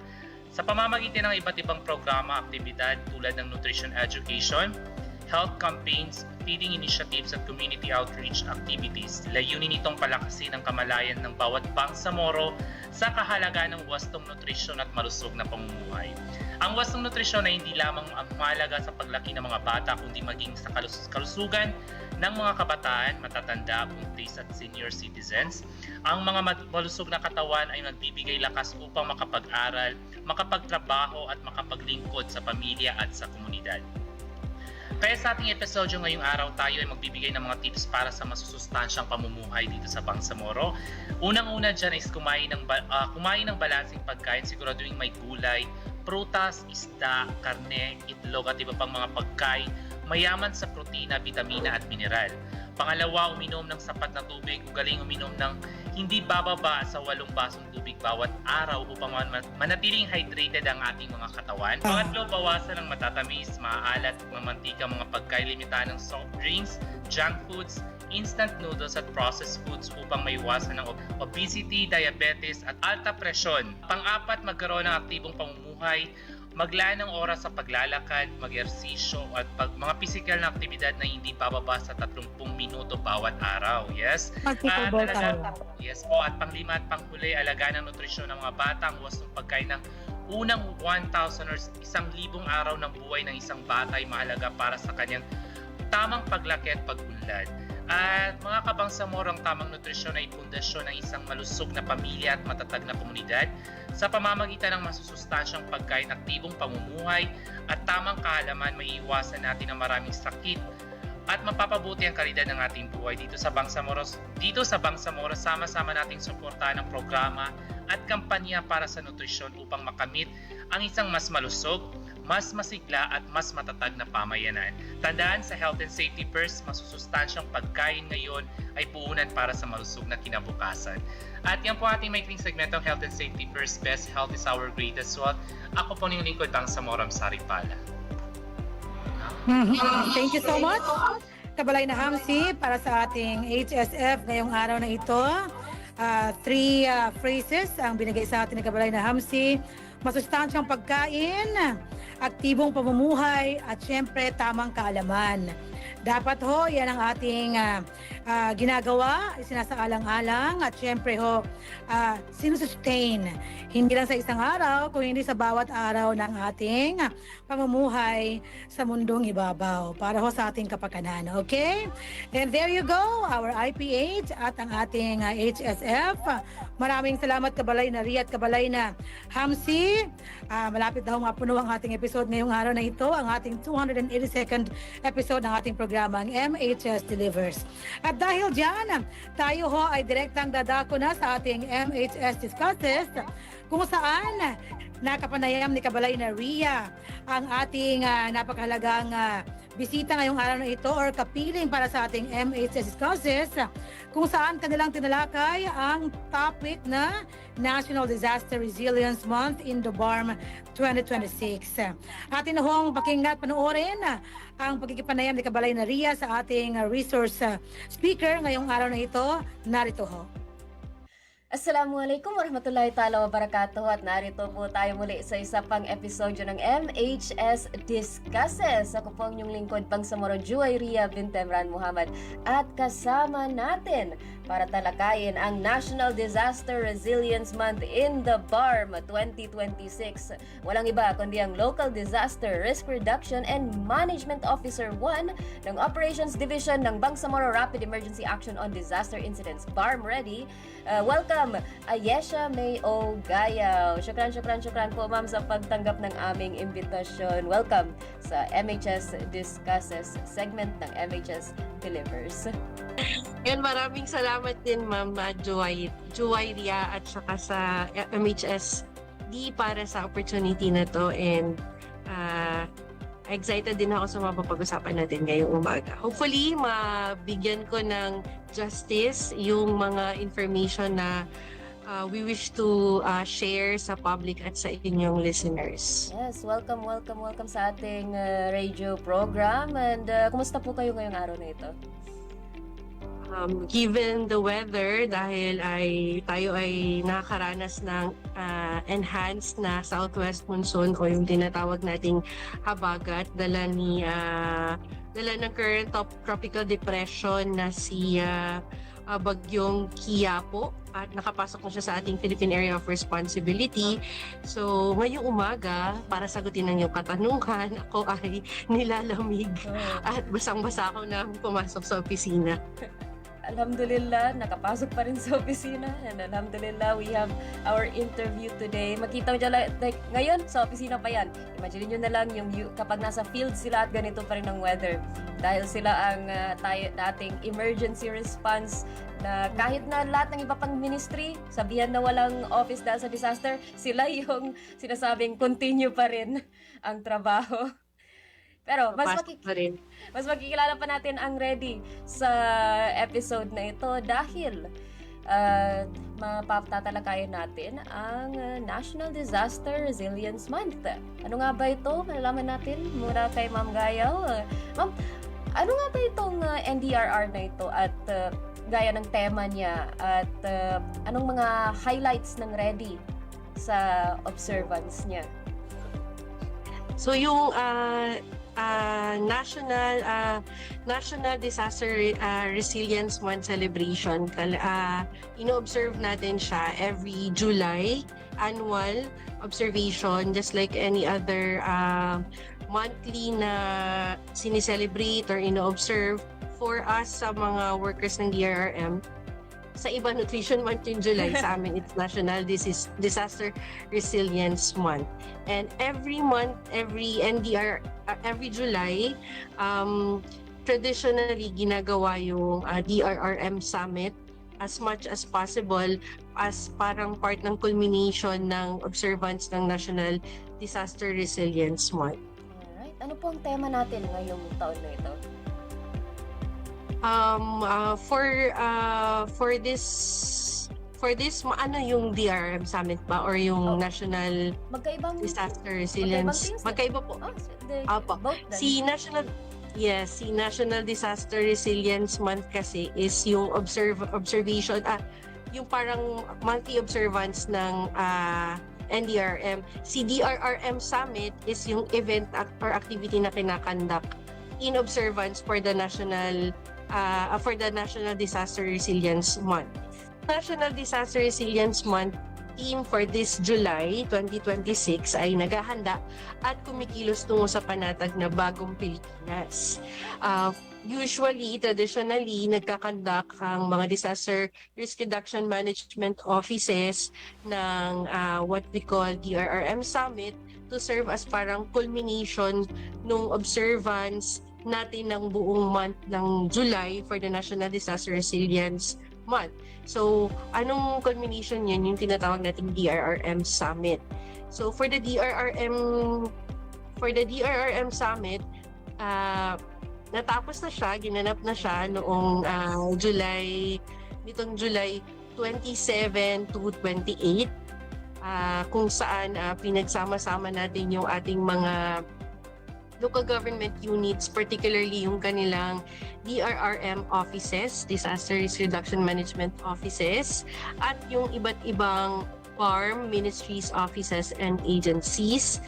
sa pamamagitan ng iba't ibang programa, aktibidad tulad ng nutrition education, health campaigns, feeding initiatives at community outreach activities. Layunin itong palakasin ang kamalayan ng bawat Bangsamoro sa kahalagahan ng wastong nutrisyon at malusog na pamumuhay. Ang wastong nutrisyon ay hindi lamang ang mahalaga sa paglaki ng mga bata kundi maging sa kalusugan ng mga kabataan, matatanda, buntis at senior citizens. Ang mga malusog na katawan ay magbibigay lakas upang makapag-aral, makapagtrabaho at makapaglingkod sa pamilya at sa komunidad. Kaya sa ating episodyo ngayong araw, tayo ay magbibigay ng mga tips para sa masusustansyang pamumuhay dito sa Bangsamoro. Unang-una dyan is kumain ng balanseng pagkain, siguraduhin may gulay, prutas, isda, karne, itlog at iba pang mga pagkain mayaman sa protina, bitamina at mineral. Pangalawa, uminom ng sapat na tubig. Ugaling uminom ng hindi bababa sa 8 basong tubig bawat araw upang manatiling hydrated ang ating mga katawan. Pangatlo, bawasan ng matatamis, maaalat, mamantika, mga pagkain, limitahan ng soft drinks, junk foods, instant noodles at processed foods upang maiwasan ng obesity, diabetes at alta presyon. Pang-apat, magkaroon ng aktibong pamumuhay. maglaan ng oras sa paglalakad, mag-ersisyo at mga physical na aktibidad na hindi bababa sa 30 minuto bawat araw. Yes? Pag-pickleball tayo. Yes po. At panglima at panghuli, alagaan ng nutrisyon ng mga bata, ang huwas ng pagkain ng unang 1,000 or 1,000 araw ng buhay ng isang bata ay mahalaga para sa kanyang tamang paglaki at pag-unlad. At mga kabangsamoro, ang tamang nutrisyon ay pundasyon ng isang malusog na pamilya at matatag na komunidad sa pamamagitan ng masusustansyang pagkain, aktibong pamumuhay at tamang kaalaman. Maiiwasan natin ang maraming sakit at mapapabuti ang kalidad ng ating buhay. Dito sa Bangsamoro, sama-sama nating suportahan ang programa at kampanya para sa nutrisyon upang makamit ang isang mas malusog, mas masigla at mas matatag na pamayanan. Tandaan, sa health and safety first, masusustansyang pagkain ngayon ay puhunan para sa malusog na kinabukasan. At yan po ating maikling segmentong Health and Safety First, Best Health is Our Greatest Wealth. Ako po yung lingkod, Bangsamoro Saripala. Thank you so much. Kabalay na Hamsi para sa ating HSF ngayong araw na ito. Three phrases ang binigay sa atin ni Kabalay na Hamsi. Masustansyang pagkain, aktibong pamumuhay, at syempre tamang kaalaman. Dapat ho, yan ang ating ginagawa, sinasaalang-alang, at syempre ho, sinusustain. Hindi lang sa isang araw, kung hindi sa bawat araw ng ating pamumuhay sa mundong ibabaw, para ho sa ating kapakanan. Okay? And there you go, our IPH at ang ating HSF. Maraming salamat Kabalay na Ria at Kabalay na Hamsi. Malapit na ho mapuno ang ating episode ngayong araw na ito, ang ating 282nd episode ng ating programang MHS Delivers. At dahil dyan, tayo ho ay direktang dadako na sa ating MHS Discusses, kung saan nakapanayam ni Kabalay na Ria ang ating napakahalagang bisita ngayong araw na ito or kapiling para sa ating MHS Discusses, kung saan kanilang tinalakay ang topic na National Disaster Resilience Month in the BARM 2026. Atin na hong pakinggan at panoorin ang pagkikipanayam ni Kabalay na Ria sa ating resource speaker ngayong araw na ito. Narito ho. Assalamualaikum warahmatullahi ta'ala wabarakatuh at narito po tayo muli sa isa pang episodyo ng MHS Discusses. Ako po ang inyong lingkod Bangsamoro Juwayria Bintemran Muhammad at kasama natin para talakayin ang National Disaster Resilience Month in the BARM 2026. Walang iba kundi ang Local Disaster Risk Reduction and Management Officer 1 ng Operations Division ng Bangsamoro Rapid Emergency Action on Disaster Incidents, BARM Ready. Welcome, Ayesha May O. Gayaw. Syukran po ma'am sa pagtanggap ng aming imbitasyon. Welcome sa MHS Discusses segment ng MHS Delivers. Yun, maraming salamat din ma'am Juwayria at saka sa MHS para sa opportunity na to, and excited din ako sa mapapag-usapan natin ngayong umaga. Hopefully, mabigyan ko ng justice yung mga information na we wish to share sa public at sa inyong listeners. Yes, welcome sa ating radio program. And kumusta po kayo ngayong araw na ito? Given the weather, dahil tayo ay nakakaranas ng enhanced na southwest monsoon o yung tinatawag nating habagat, dala ng current tropical depression na si bagyong Quiapo, at nakapasok na siya sa ating Philippine Area of Responsibility. So ngayong umaga, para sagutin ang iyong katanungan, ako ay nilalamig at basang-basa ako na pumasok sa opisina. Alhamdulillah, nakapasok pa rin sa opisina. And alhamdulillah, we have our interview today. Makita mo dyan, like, ngayon, sa opisina pa yan. Imagine nyo na lang yung kapag nasa field sila at ganito pa rin ang weather. Dahil sila ang dating emergency response na kahit na lahat ng iba pang ministry, sabihan na walang office dahil sa disaster, sila yung sinasabing continue pa rin ang trabaho. Pero mas makikilala pa natin ang Ready sa episode na ito dahil mapapatatalakayin natin ang National Disaster Resilience Month. Ano nga ba ito? Malalaman natin muna kay Ma'am Gayaw. Ma'am, ano nga ba itong NDRR na ito at gaya ng tema niya at anong mga highlights ng Ready sa observance niya? So yung National Disaster Resilience Month celebration, ino-observe natin siya every July, annual observation, just like any other monthly na sinicelebrate or ino-observe. For us sa mga workers ng DRRM, sa iba Nutrition Month yung July, sa amin it's National Disaster Resilience Month. And every month, every July, traditionally ginagawa yung DRRM Summit as much as possible as parang part ng culmination ng observance ng National Disaster Resilience Month. Alright. Ano po ang tema natin ngayong taon na ito? For this ano yung DRRM Summit ba or yung National Disaster Resilience? Magkaiba po. Both Si National Disaster Resilience Month kasi is yung observation, yung parang monthly observance ng NDRM. Si DRRM Summit is yung event or activity na kinakandak in observance for the National Disaster Resilience Month. National Disaster Resilience Month team for this July 2026 ay naghahanda at kumikilos tungo sa panatag na bagong Pilipinas. Traditionally, nagkakandak ang mga disaster risk reduction management offices ng what we call DRRM Summit to serve as parang culmination nung observance natin ng buong month ng July for the National Disaster Resilience Month. So, anong culmination yun? Yung tinatawag nating DRRM Summit. So, for the DRRM Summit, natapos na siya, ginanap na siya noong July 27 to 28, kung saan pinagsama-sama natin yung ating mga local government units, particularly yung kanilang DRRM offices, Disaster Risk Reduction Management offices, at yung iba't ibang farm ministries, offices, and agencies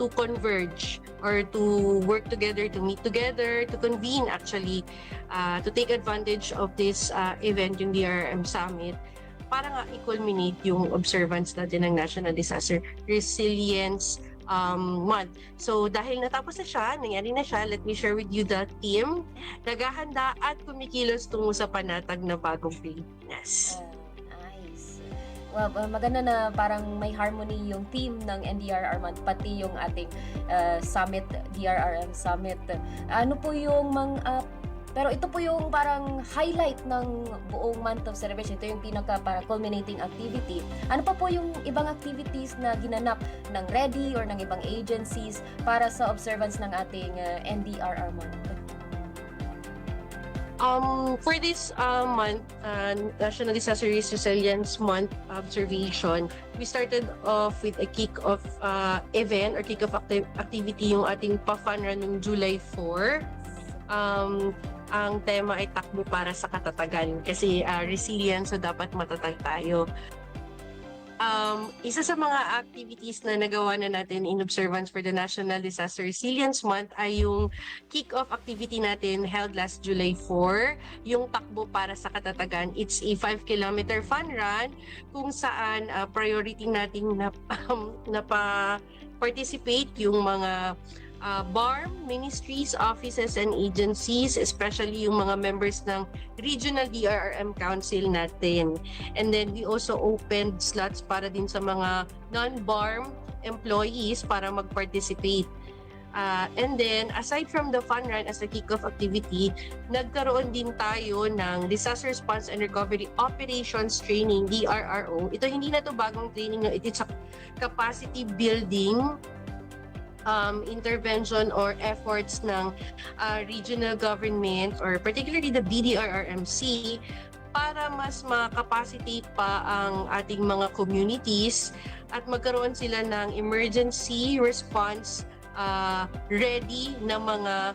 to converge or to work together, to meet together, to convene actually, to take advantage of this event, yung DRRM Summit, para nga i-culminate yung observance natin ng National Disaster Resilience Month. So dahil natapos na siya, nangyari na siya, let me share with you the team naghahanda at kumikilos tungo sa panatag na bagong Pilipinas. Nice. Well, maganda na parang may harmony yung team ng NDRR Month, pati yung ating summit, DRRM Summit. Ano po yung pero ito po yung parang highlight ng buong month of celebration. Ito yung pinaka para culminating activity. Ano pa po yung ibang activities na ginanap ng READY or ng ibang agencies para sa observance ng ating NDRR month? For this month, National Disaster Risk Resilience Month observation, we started off with a kick-off event or kick-off activity, yung ating pa-fun run ng July 4. Ang tema ay takbo para sa katatagan kasi resilience, so dapat matatag tayo. Isa sa mga activities na nagawa na natin in observance for the National Disaster Resilience Month ay yung kick-off activity natin held last July 4, yung takbo para sa katatagan. It's a 5-kilometer fun run kung saan priority natin na participate yung mga BARM, ministries, offices, and agencies, especially yung mga members ng Regional DRRM Council natin. And then we also opened slots para din sa mga non-BARM employees para mag-participate. And then, aside from the fun run as a kick-off activity, nagkaroon din tayo ng Disaster Response and Recovery Operations Training, DRRO. Ito hindi na to bagong training, no? It's a capacity building intervention or efforts ng regional government or particularly the BDRRMC para mas makapacitate pa ang ating mga communities at magkaroon sila ng emergency response ready na mga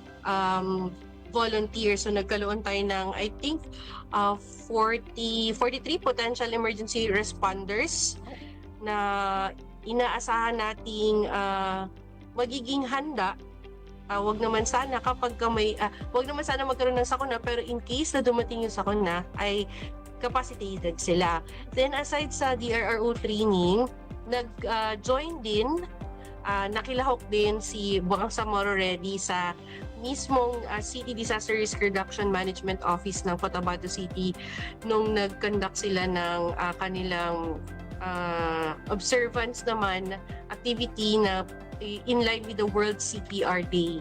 volunteers. So nagkaroon tayo ng I think 43 potential emergency responders na inaasahan nating magiging handa. Wag naman sana wag naman sana magkaroon ng sakuna, pero in case na dumating yung sakuna ay capacitated sila. Then aside sa DRRO training, nag-join din, nakilahok din si Bangsamoro Ready sa mismong City Disaster Risk Reduction Management Office ng Cotabato City nung nag-conduct sila ng kanilang observance naman activity na in line with the World CPR Day.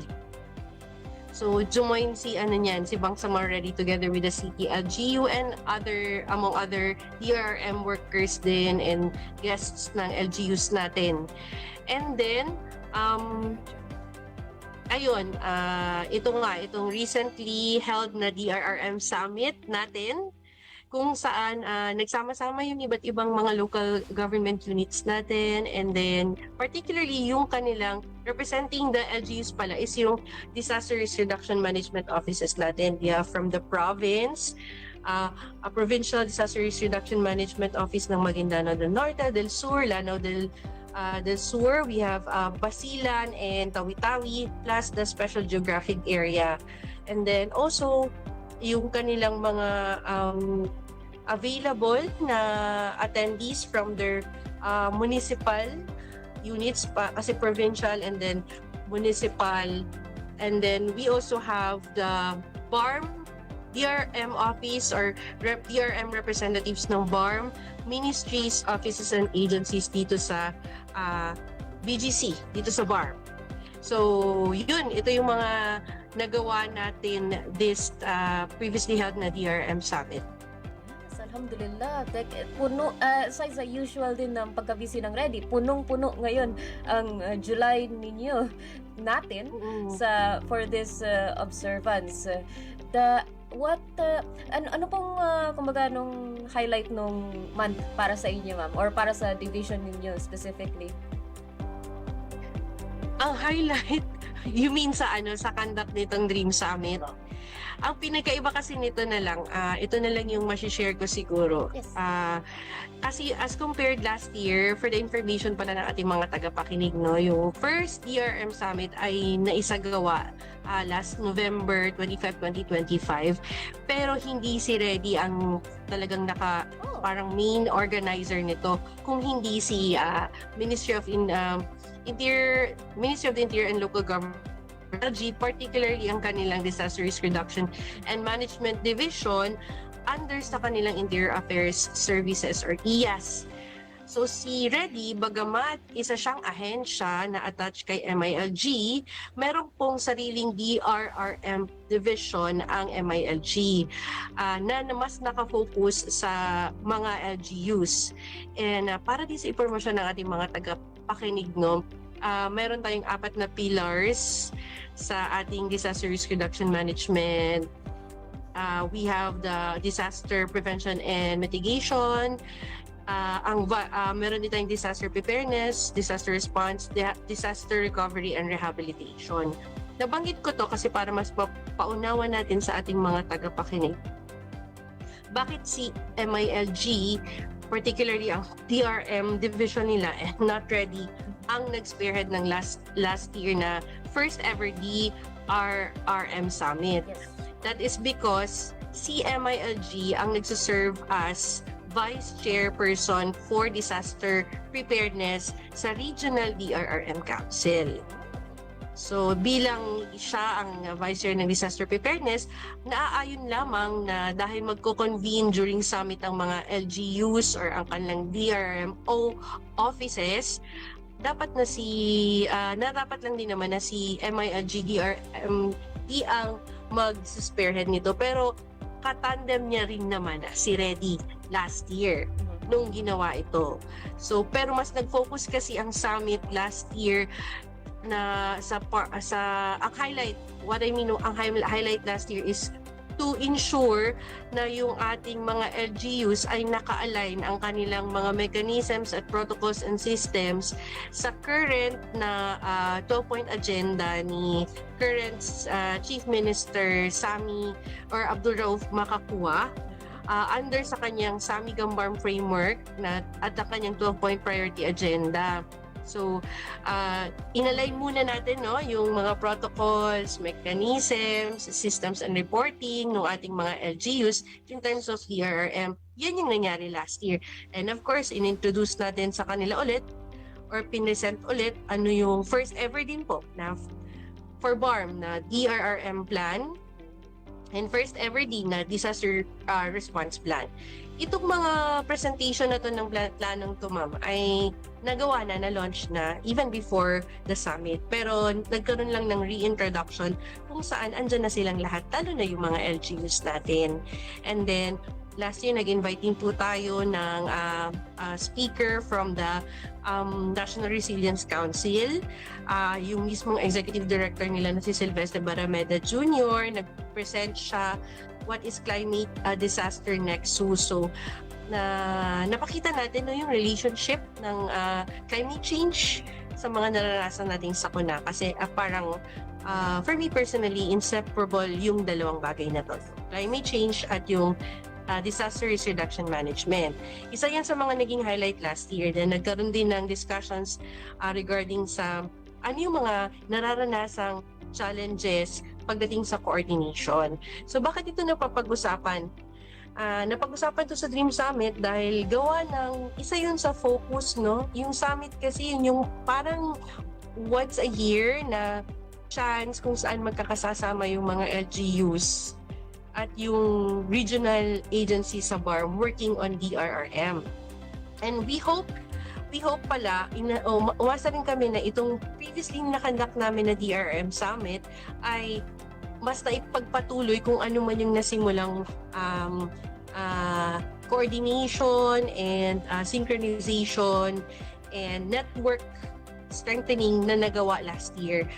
So, join si Bangsamoro Ready together with the City LGU and among other DRRM workers din and guests ng LGUs natin. And then, itong recently held na DRRM Summit natin, kung saan nagsama-sama yung iba't ibang mga local government units natin, and then particularly yung kanilang representing the LGUs pala is yung Disaster Risk Reduction Management Offices natin. We have from the province, a Provincial Disaster Risk Reduction Management Office ng Maguindanao del Norte, del Sur, Lanao del Sur. We have Basilan and Tawi-Tawi, plus the Special Geographic Area. And then also yung kanilang mga available na attendees from their municipal units kasi provincial and then municipal. And then we also have the BARM DRM office or DRM representatives ng BARM ministries, offices and agencies dito sa BGC, dito sa BARM. So yun, ito yung mga nagawa natin this previously held na DRM Summit. Alhamdulillah, puno, sa usual din ng pagka-busy ng Ready, punong-puno ngayon ang July ninyo natin for this observance. Ano pong kumbaga nung highlight nung month para sa inyo, ma'am, or para sa division ninyo specifically? Ang highlight, you mean sa conduct nitong Dream Summit? Ang pinagkaiba kasi nito na lang, ito na lang yung masishare ko siguro. Yes. Kasi as compared last year, for the information pala ng ating mga tagapakinig, no, yung first DRM Summit ay naisagawa last November 25, 2025. Pero hindi si Ready ang talagang parang main organizer nito, kung hindi si Ministry of the Interior and Local Government, particularly ang kanilang Disaster Risk Reduction and Management Division under sa kanilang Interior Affairs Services or IAS. So si Ready, bagamat isa siyang ahensya na attached kay MILG, meron pong sariling DRRM division ang MILG na mas nakafocus sa mga LGUs. And para din sa impormasyon ng ating mga tagapakinig, no, meron tayong 4 na pillars sa ating disaster risk reduction management. We have the disaster prevention and mitigation. Meron din tayong disaster preparedness, disaster response, disaster recovery and rehabilitation. Nabanggit ko to kasi para mas paunawa natin sa ating mga tagapakinig. Bakit si MILG, particularly ang DRM division nila, not Ready, ang nag-spearhead ng last year na first ever DRRM Summit. Yes. That is because si MILG ang nagsuserve as Vice Chairperson for Disaster Preparedness sa Regional DRRM Council. So bilang siya ang Vice Chair ng Disaster Preparedness, naaayon lamang na dahil magko-convene during summit ang mga LGUs or ang kanilang DRMO offices, dapat lang din naman na si MILG DRMD ang mag-spearhead nito. Pero katandem niya rin naman si Ready last year nung ginawa ito. So pero mas nag-focus kasi ang summit last year na ang highlight, ang highlight last year is to ensure na yung ating mga LGUs ay naka-align ang kanilang mga mechanisms at protocols and systems sa current na 12-point agenda ni current Chief Minister Sami or Abdul Rauf Makakua under sa kanyang Sami Gambarm framework at ang kanyang 12-point priority agenda. So, inalay muna natin yung mga protocols, mechanisms, systems and reporting ng ating mga LGUs in terms of DRRM. Yan yung nangyari last year. And of course, inintroduce natin sa kanila ulit or pinresent ulit ano yung first ever din po na for BARM na DRRM plan and first ever din na disaster response plan. Itong mga presentation na to ng planong to, ma'am, ay nagawa na, na-launch na even before the summit. Pero nagkaroon lang ng reintroduction kung saan andyan na silang lahat, lalo na yung mga LGUs natin. And then, last year, nag-invite din po tayo ng speaker from the National Resilience Council. Yung mismong executive director nila na si Silvestre Barameda Jr., nag-present siya what is climate disaster nexus. So, napakita natin yung relationship ng climate change sa mga naranasan nating sakuna. Kasi parang, for me personally, inseparable yung dalawang bagay na to. Climate change at yung disaster risk reduction management. Isa yan sa mga naging highlight last year. Then nagkaroon din ng discussions regarding sa ano yung mga nararanasang challenges pagdating sa coordination. So bakit ito napapag-usapan? Napag-usapan to sa Dream Summit dahil gawa ng isa yun sa focus, no? Yung summit kasi yun yung parang once a year na chance kung saan magkakasasama yung mga LGUs at yung regional agency sa BARM working on DRRM. And we hope pala, umasa rin kami na itong previously nakandak namin na DRRM Summit ay mas naipagpatuloy kung ano man yung nasimulang coordination and synchronization and network strengthening na nagawa last year.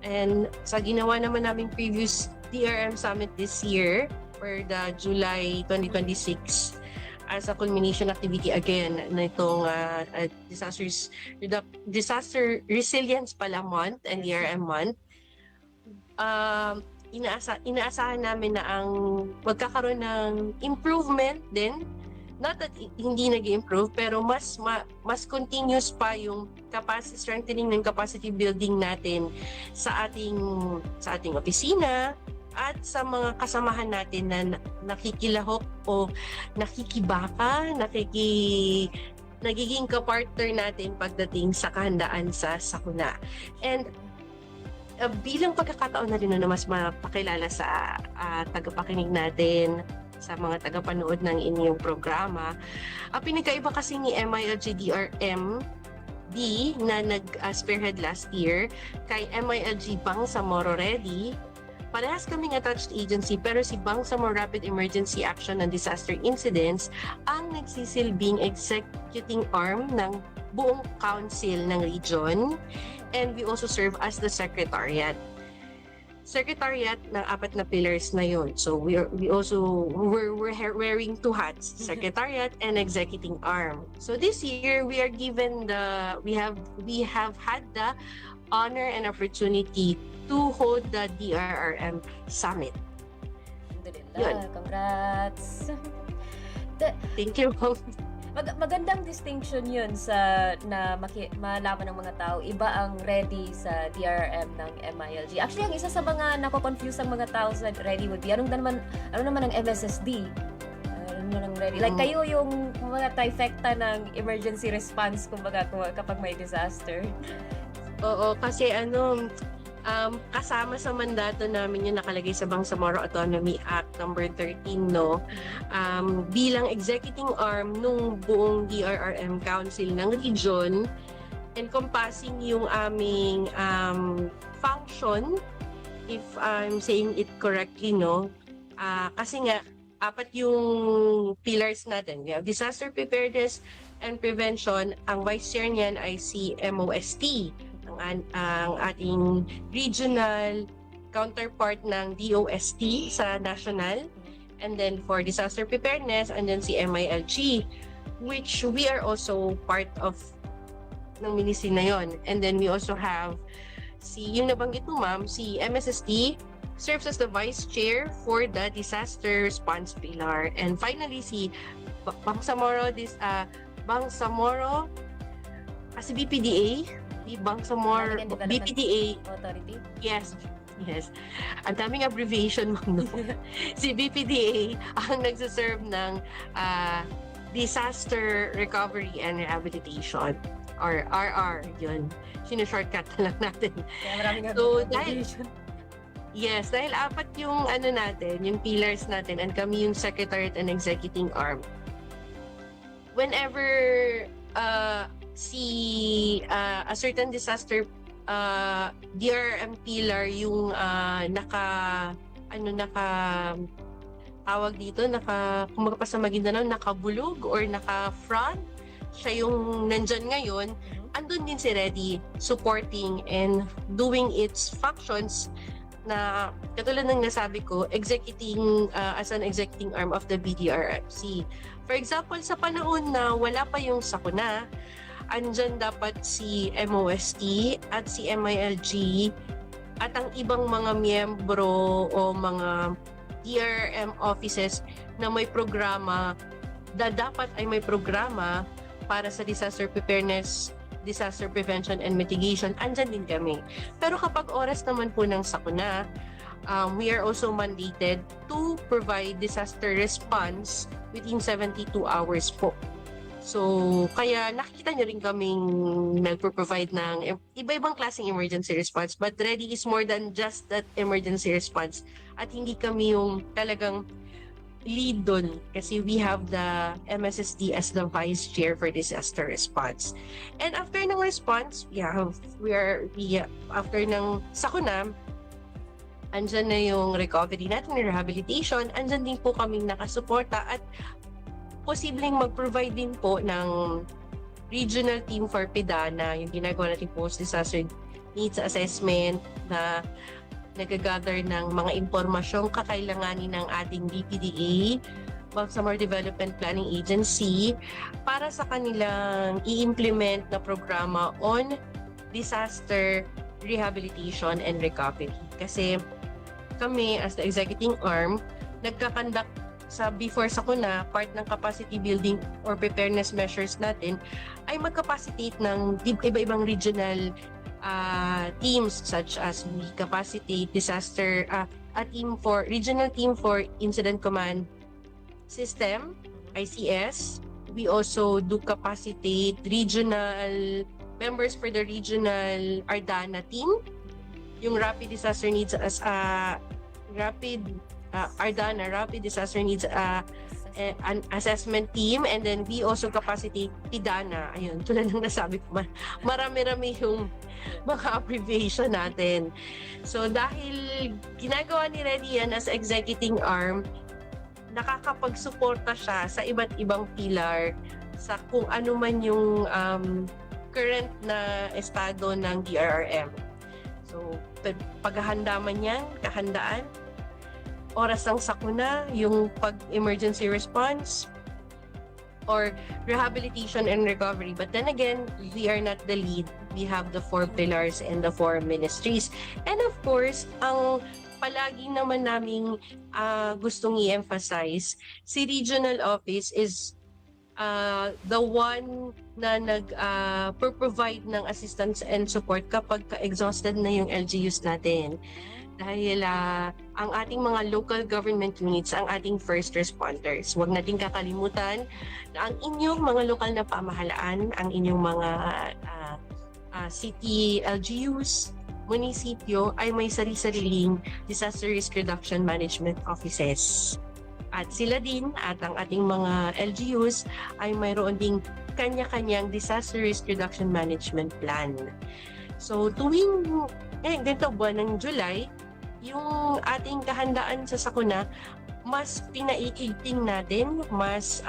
And sa ginawa naman naming previous DRRM Summit this year for the July 2026 as a culmination activity again na itong disaster resilience pala month and DRRM month. Inaasahan namin na ang magkakaroon ng improvement din, not that hindi nag-improve, pero mas continuous pa yung strengthening ng capacity building natin sa ating opisina at sa mga kasamahan natin na nakikilahok o nakikibaka, nagiging kapartner natin pagdating sa kahandaan sa sakuna. And bilang pagkakataon na rin na mas mapakilala sa tagapakinig natin, sa mga tagapanood ng inyong programa, pinagkaiba kasi ni MILG DRM na nag-spearhead last year kay MILG Bangsamoro Ready. Parehas kaming attached agency pero si Bangsamoro Rapid Emergency Action and Disaster Incidents ang nagsisilbing executing arm ng buong council ng region, and we also serve as the secretariat ng 4 na pillars na yon. So we're wearing 2 hats, secretariat and executing arm. So this year we have had the honor and opportunity to hold the DRRM Summit. Alhamdulillah, congrats. Thank you. Magandang distinction yun na malaman ng mga tao. Iba ang ready sa DRRM ng MILG. Actually, ang isa sa mga nako-confuse ang mga tao sa ready would be, ano naman ang MSSD? Ano ang ready? Like kayo yung mga trifecta ng emergency response kumbaga kapag may disaster. Oo, kasi kasama sa mandato namin yung nakalagay sa Bangsamoro Autonomy Act number 13, no? Bilang executing arm nung buong DRRM Council ng region, encompassing yung aming function, if I'm saying it correctly, no? Kasi nga, 4 yung pillars natin. We have disaster preparedness and prevention. Ang vice chair niyan ay si MOST, ang ating regional counterpart ng DOST sa national. And then for disaster preparedness, and then si MILG, which we are also part of ng ministry na yon. And then we also have yung nabanggit mo, ma'am, si MSSD serves as the vice chair for the disaster response pillar. And finally, si Bangsamoro Kasi BPDA, di Bangsamoro, Planning and Development BPDA, Authority. yes, yes. Ang daming abbreviation mo, no? Si BPDA ang nagsaserve ng Disaster Recovery and Rehabilitation, or RR, yun. Sinashortcut na lang natin. Kaya maraming So, abbreviation. Yes, dahil apat yung natin, yung pillars natin, and kami yung secretariat and executing arm. Whenever a certain disaster DRM pillar yung tawag dito, kumbaga pa sa Maguindanao, nakabulog or naka-front, siya yung nandyan ngayon, andun din si Ready supporting and doing its functions na katulad ng nasabi ko, executing as an executing arm of the BDRFC. For example, sa panahon na wala pa yung sakuna, andyan dapat si MOST at si MILG at ang ibang mga miyembro o mga DRM offices na may programa, dapat ay may programa para sa disaster preparedness, disaster prevention and mitigation, andyan din kami. Pero kapag oras naman po ng sakuna, we are also mandated to provide disaster response within 72 hours po. So, kaya nakikita nyo rin kaming nagpo-provide ng iba-ibang klaseng emergency response, but Ready is more than just that emergency response. At hindi kami yung talagang lead doon kasi we have the MSSD as the vice chair for disaster response. And after ng response, after ng sakuna, andyan na yung recovery natin, rehabilitation, andyan din po kaming nakasuporta at posibleng mag-provide din po ng regional team for PIDANA, yung ginagawa natin post-disaster needs assessment na nag-gather ng mga impormasyong kakailanganin ng ating BPDA, Bangsamoro Development Planning Agency, para sa kanilang i-implement na programa on disaster rehabilitation and recovery. Kasi kami as the executing arm, nagkakandak sa before sakuna, part ng capacity building or preparedness measures natin ay mag-capacitate ng iba-ibang regional teams such as we capacitate disaster regional team for incident command system, ICS. We also do capacitate regional members for the regional Ardana team, yung rapid disaster needs as Ardana Rapid Disaster Needs an assessment team, and then we also capacitate PIDANA. Ayun, tulad ng nasabi ko, marami-rami yung mga abbreviation natin. So dahil ginagawa ni Ready yan as executing arm, nakakapagsuporta siya sa iba't ibang pilar sa kung ano man yung current na estado ng DRRM. So paghahanda man yan, kahandaan, oras ng sakuna, yung pag-emergency response, or rehabilitation and recovery. But then again, we are not the lead. We have the 4 pillars and the 4 ministries. And of course, ang palagi naman naming gustong i-emphasize, si regional office is the one na nag-provide ng assistance and support kapag ka-exhausted na yung LGUs natin. Dahil ang ating mga local government units, ang ating first responders. Huwag nating kakalimutan na ang inyong mga lokal na pamahalaan, ang inyong mga city LGUs, munisipyo ay may sarili-sariling disaster risk reduction management offices. At sila din at ang ating mga LGUs ay mayroon ding kanya-kanyang disaster risk reduction management plan. So tuwing dito buwan ng July, yung ating kahandaan sa sakuna, mas pinaiigting natin, mas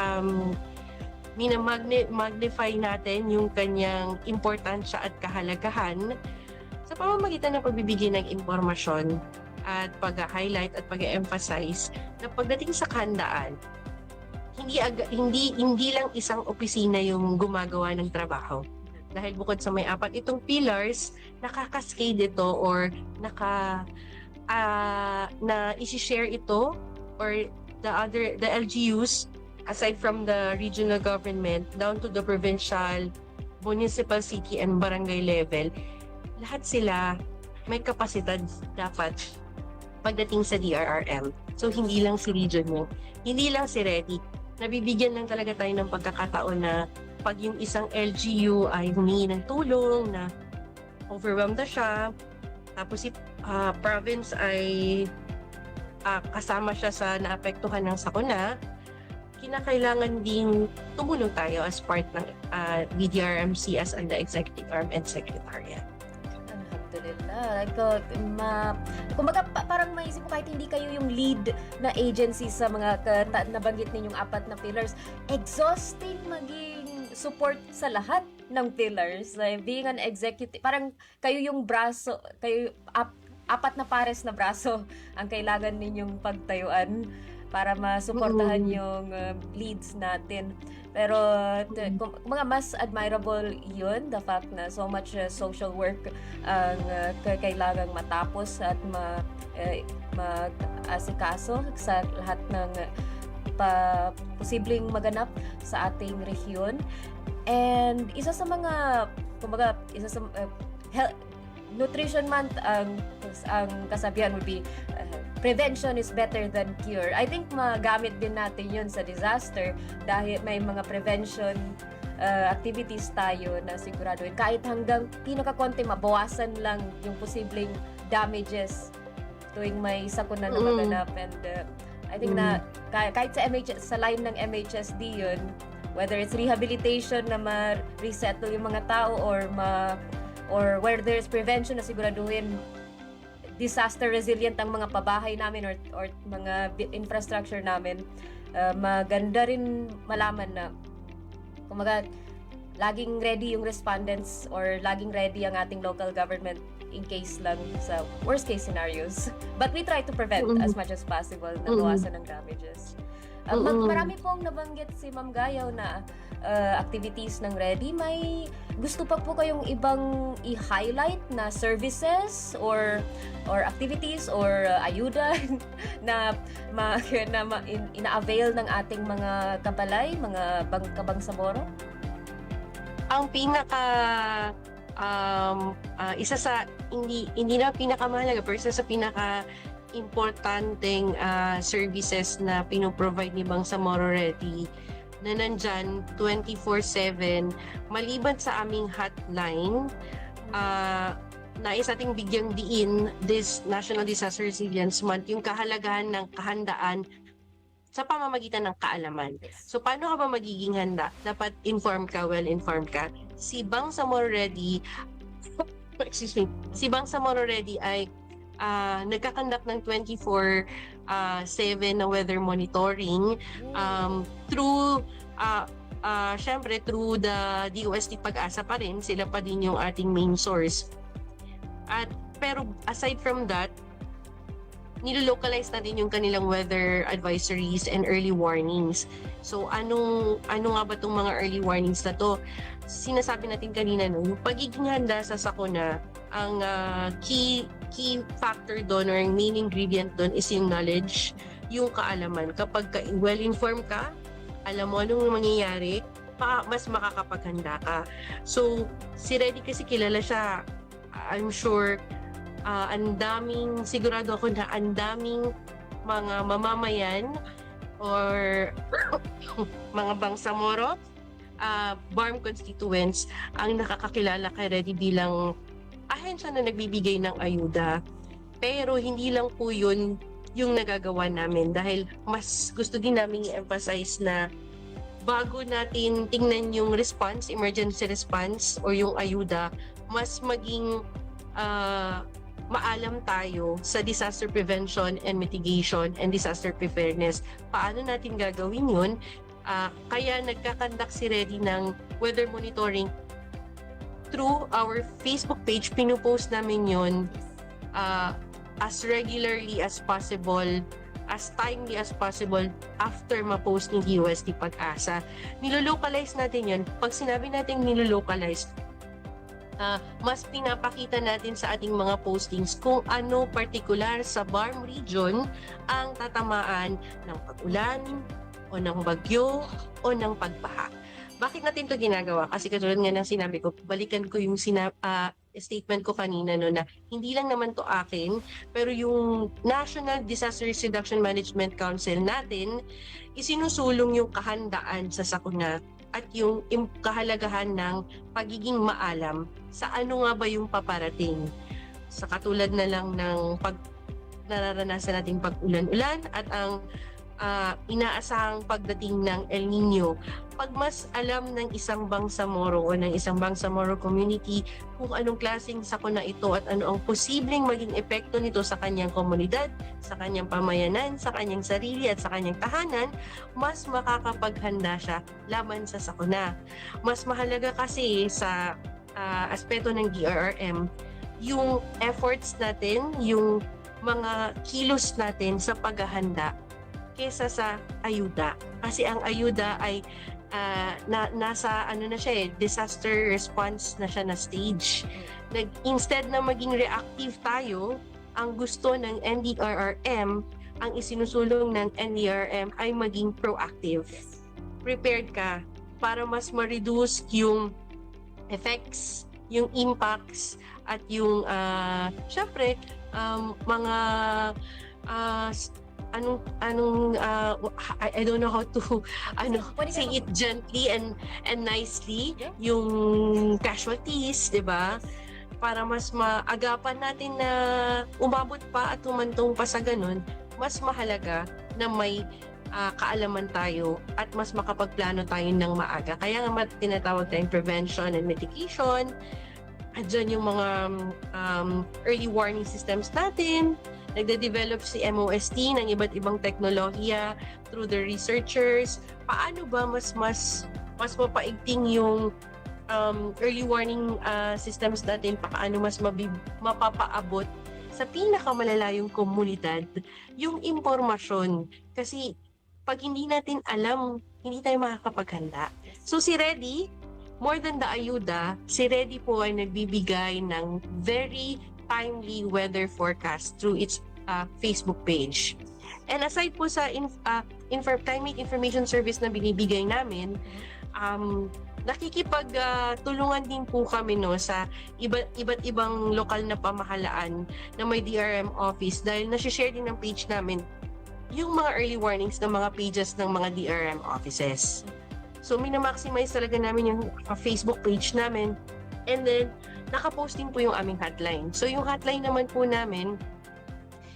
magnify natin yung kanyang importansya at kahalagahan sa pamamagitan ng pagbibigay ng impormasyon at pag-highlight at pag-emphasize na pagdating sa kahandaan, hindi lang isang opisina yung gumagawa ng trabaho. Dahil bukod sa may 4 itong pillars, nakaka-cascade ito or na isi-share ito or the LGUs aside from the regional government down to the provincial municipal, city, and barangay level, lahat sila may kapasidad dapat pagdating sa DRRM. So, hindi lang si Region Wing, hindi lang si Ready. Nabibigyan lang talaga tayo ng pagkakataon na pag yung isang LGU ay humingi ng tulong, na overwhelmed na siya, tapos si province ay kasama siya sa naapektuhan ng sakuna, kinakailangan ding tumulong tayo as part ng BDRMC as the executive arm and secretariat. Alhamdulillah. Kumbaga parang maisip mo kahit hindi kayo yung lead na agency sa mga nabanggit ninyong 4 na pillars, exhausting maging support sa lahat ng pillars. Like being an executive, parang kayo yung braso, kayo 4 na pares na braso ang kailangan ninyong pagtayuan para masuportahan yung leads natin. Pero kumbaga mas admirable yun, the fact na so much social work ang kailangang matapos at mag-asikaso sa lahat ng posibleng maganap sa ating rehiyon. And isa sa mga, kumbaga, Nutrition Month, ang kasabihan would be prevention is better than cure. I think magamit din natin yun sa disaster dahil may mga prevention activities tayo na siguraduhin. Kahit hanggang pinakakonti, mabawasan lang yung posibleng damages tuwing may sakuna na maganap. And I think na kahit sa line ng MHSD yun, whether it's rehabilitation na ma-resettle yung mga tao or where there's prevention na siguraduhin disaster resilient ang mga pabahay namin or mga infrastructure namin, maganda rin malaman na kumaga laging ready yung respondents or laging ready ang ating local government in case lang sa worst case scenarios. But we try to prevent as much as possible na bawasan ng damages. Marami pong nabanggit si Ma'am Gayaw na activities ng Ready. May gusto pa po kayong ibang i-highlight na services or activities or ayuda na ina-avail ng ating mga kabalay, mga kabangsaboro? Ang pinaka isa sa hindi na pinakamahalaga pero isa sa pinaka importanteng services na pinoprovide ni Bangsamoro Ready na nandyan 24/7 maliban sa aming hotline. Nais ating bigyang diin this National Disaster Resilience Month yung kahalagahan ng kahandaan sa pamamagitan ng kaalaman. So paano ka ba magiging handa? Dapat informed ka, well-informed ka. Si Bangsamoro Ready ay nagkakandak ng 24/7 na weather monitoring through syempre through the DOST Pag-asa pa rin, sila pa din yung ating main source. Pero aside from that, nilolocalize natin yung kanilang weather advisories and early warnings. So ano nga ba itong mga early warnings na to? Sinasabi natin kanina, no, yung pagiging handa sa sakuna, ang key factor doon or main ingredient doon is yung knowledge, yung kaalaman. Kapag well-informed ka, alam mo anong mangyayari, mas makakapaghanda ka. So, si Ready kasi kilala siya, I'm sure, sigurado ako na ang daming mga mamamayan or mga Bangsamoro, BARM constituents ang nakakakilala kay Ready bilang ahensya na nagbibigay ng ayuda. Pero hindi lang po yun yung nagagawa namin dahil mas gusto din namin i-emphasize na bago natin tingnan yung response, emergency response o yung ayuda, mas maging maalam tayo sa disaster prevention and mitigation and disaster preparedness. Paano natin gagawin yun? Kaya nagkakandak si Ready ng weather monitoring through our Facebook page. Pinupost namin yun as regularly as possible, as timely as possible after ma-post ni DOST Pag-asa. Nilolocalize natin yun. Pag sinabi natin nilolocalize, mas pinapakita natin sa ating mga postings kung ano particular sa BARM region ang tatamaan ng pag-ulan o ng bagyo o ng pagbaha. Bakit natin to ginagawa? Kasi katulad nga ng sinabi ko, balikan ko yung statement ko kanina no, na hindi lang naman to akin, pero yung National Disaster Risk Reduction Management Council natin, isinusulong yung kahandaan sa sakuna at yung kahalagahan ng pagiging maalam sa ano nga ba yung paparating. Sa katulad na lang ng nararanasan nating pag-ulan-ulan at ang inaasahang pagdating ng El Nino. Pag mas alam ng isang Bangsamoro o ng isang Bangsamoro community kung anong klaseng sakuna ito at ano ang posibleng maging epekto nito sa kanyang komunidad, sa kanyang pamayanan, sa kanyang sarili at sa kanyang tahanan, mas makakapaghanda siya laban sa sakuna. Mas mahalaga kasi sa aspeto ng DRRM yung efforts natin, yung mga kilos natin sa paghahanda kesa sa ayuda. Kasi ang ayuda ay nasa ano na siya disaster response na siya na stage. Instead na maging reactive tayo, ang gusto ng NDRRM, ang isinusulong ng NDRRM ay maging proactive. Prepared ka para mas ma-reduce yung effects, yung impacts, at yung syempre mga I don't know how to say it gently and nicely, yung casualties, di ba? Para mas maagapan natin na umabot pa at humantong pa sa ganun, mas mahalaga na may kaalaman tayo at mas makapagplano tayo ng maaga. Kaya nga tinatawag tayong prevention and mitigation. Diyan yung mga early warning systems natin. Nagde-develop si MOST ng iba't ibang teknolohiya through the researchers. Paano ba mas mapaigting yung early warning systems natin? Paano mas mapapaabot sa pinakamalalayong komunidad yung impormasyon? Kasi pag hindi natin alam, hindi tayo makakapaghanda. So si Ready, more than the ayuda, si Ready po ay nagbibigay ng very timely weather forecast through its Facebook page. And aside po sa climate information service na binibigay namin, nakikipagtulungan din po kami sa iba't ibang lokal na pamahalaan na may DRM office dahil nasi-share din ng page namin yung mga early warnings ng mga pages ng mga DRM offices. So minamaximize talaga namin yung Facebook page namin, and then nakapost din po yung aming hotline. So yung hotline naman po namin,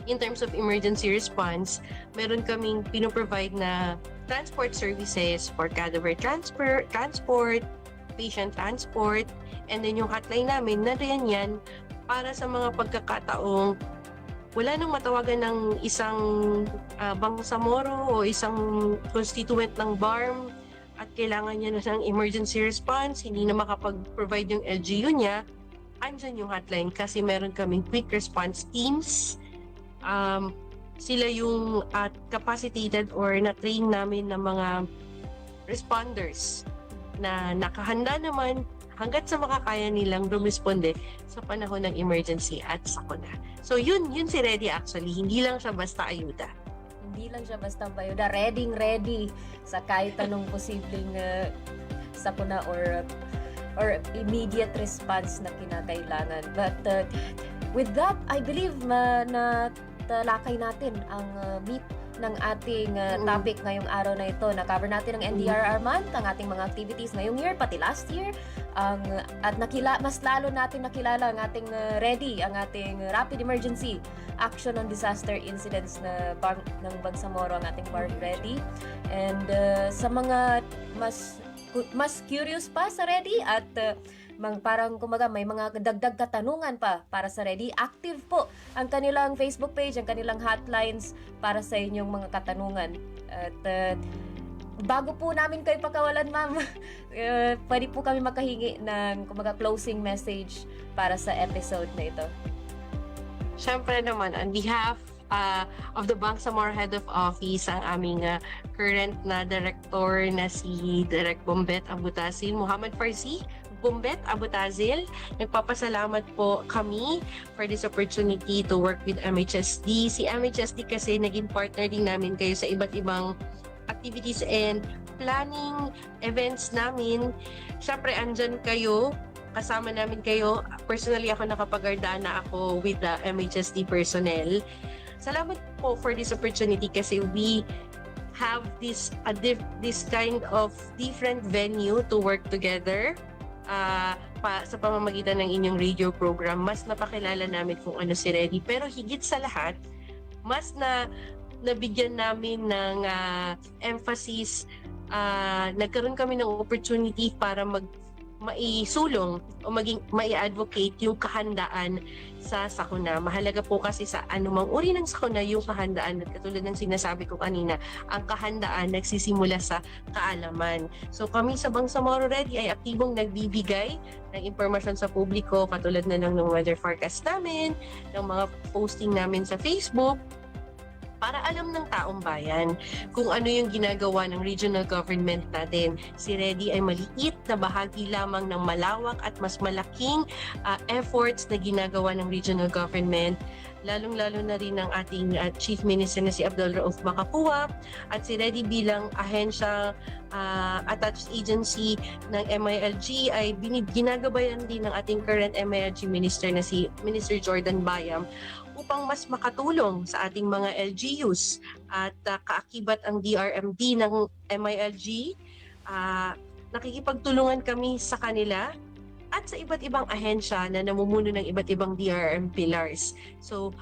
in terms of emergency response, meron kaming pinoprovide na transport services for cadaver transport, patient transport, and then yung hotline namin, nariyan yan para sa mga pagkakataong wala nang matawagan ng isang Bangsamoro o isang constituent ng BARM at kailangan niya na ng emergency response, hindi na makapag-provide yung LGU niya, andyan yung hotline kasi meron kaming quick response teams. Sila yung capacitated or na-train namin ng mga responders na nakahanda naman hanggat sa makakaya nilang rumisponde sa panahon ng emergency at sakuna. So yun si Ready actually, hindi lang siya basta ayuda. Hindi lang siya basta ayuda, ready sa kahit anong posibleng sakuna or immediate response na kinakailangan. But with that, I believe na talakay natin ang meat ng ating topic ngayong araw na ito. Na-cover natin ang NDRR month, ang ating mga activities ngayong year, pati last year. At mas lalo natin nakilala ang ating READY, ang ating Rapid Emergency Action on Disaster Incidents ng Bangsamoro, ang ating BARM READY. And sa mga mas curious pa sa READY at parang kumaga may mga dagdag katanungan pa para sa READY, active po ang kanilang Facebook page, ang kanilang hotlines para sa inyong mga katanungan. At bago po namin kayo pakawalan, ma'am, pwede po kami makahingi ng kumaga closing message para sa episode na ito. Siyempre naman, on behalf of the Bangsamoro Head of Office, ang aming current na director na si Direk Bombet Abutazil, Muhammad Farsi, Bombet Abutazil. Nagpapasalamat po kami for this opportunity to work with MHSD. Si MHSD kasi naging partner din namin kayo sa iba't ibang activities and planning events namin, syempre andyan kayo, kasama namin kayo. Personally, ako nakapag-ardana ako with the MHSD personnel. Salamat po for this opportunity kasi we have this kind of different venue to work together. Sa pamamagitan ng inyong radio program, mas napakilala namin kung ano si Reddy. Pero higit sa lahat, mas nabigyan namin ng emphasis, nagkaroon kami ng opportunity para maisulong o mai-advocate yung kahandaan sa sakuna. Mahalaga po kasi sa anumang uri ng sakuna yung kahandaan, at katulad ng sinasabi ko kanina, ang kahandaan nagsisimula sa kaalaman. So kami sa Bangsamoro Ready ay aktibong nagbibigay ng impormasyon sa publiko, katulad na ng weather forecast namin, ng mga posting namin sa Facebook, para alam ng taong bayan kung ano yung ginagawa ng regional government natin. Si Reddy ay maliit na bahagi lamang ng malawak at mas malaking efforts na ginagawa ng regional government, lalong-lalo na rin ng ating Chief Minister na si Abdul Rauf Makapua, at si Reddy bilang ahensya attached agency ng MILG ay ginagabayan din ng ating current MILG Minister na si Minister Jordan Bayam upang mas makatulong sa ating mga LGUs at kaakibat ang DRMD ng MILG. Nakikipagtulungan kami sa kanila at sa iba't ibang ahensya na namumuno ng iba't ibang DRM pillars. So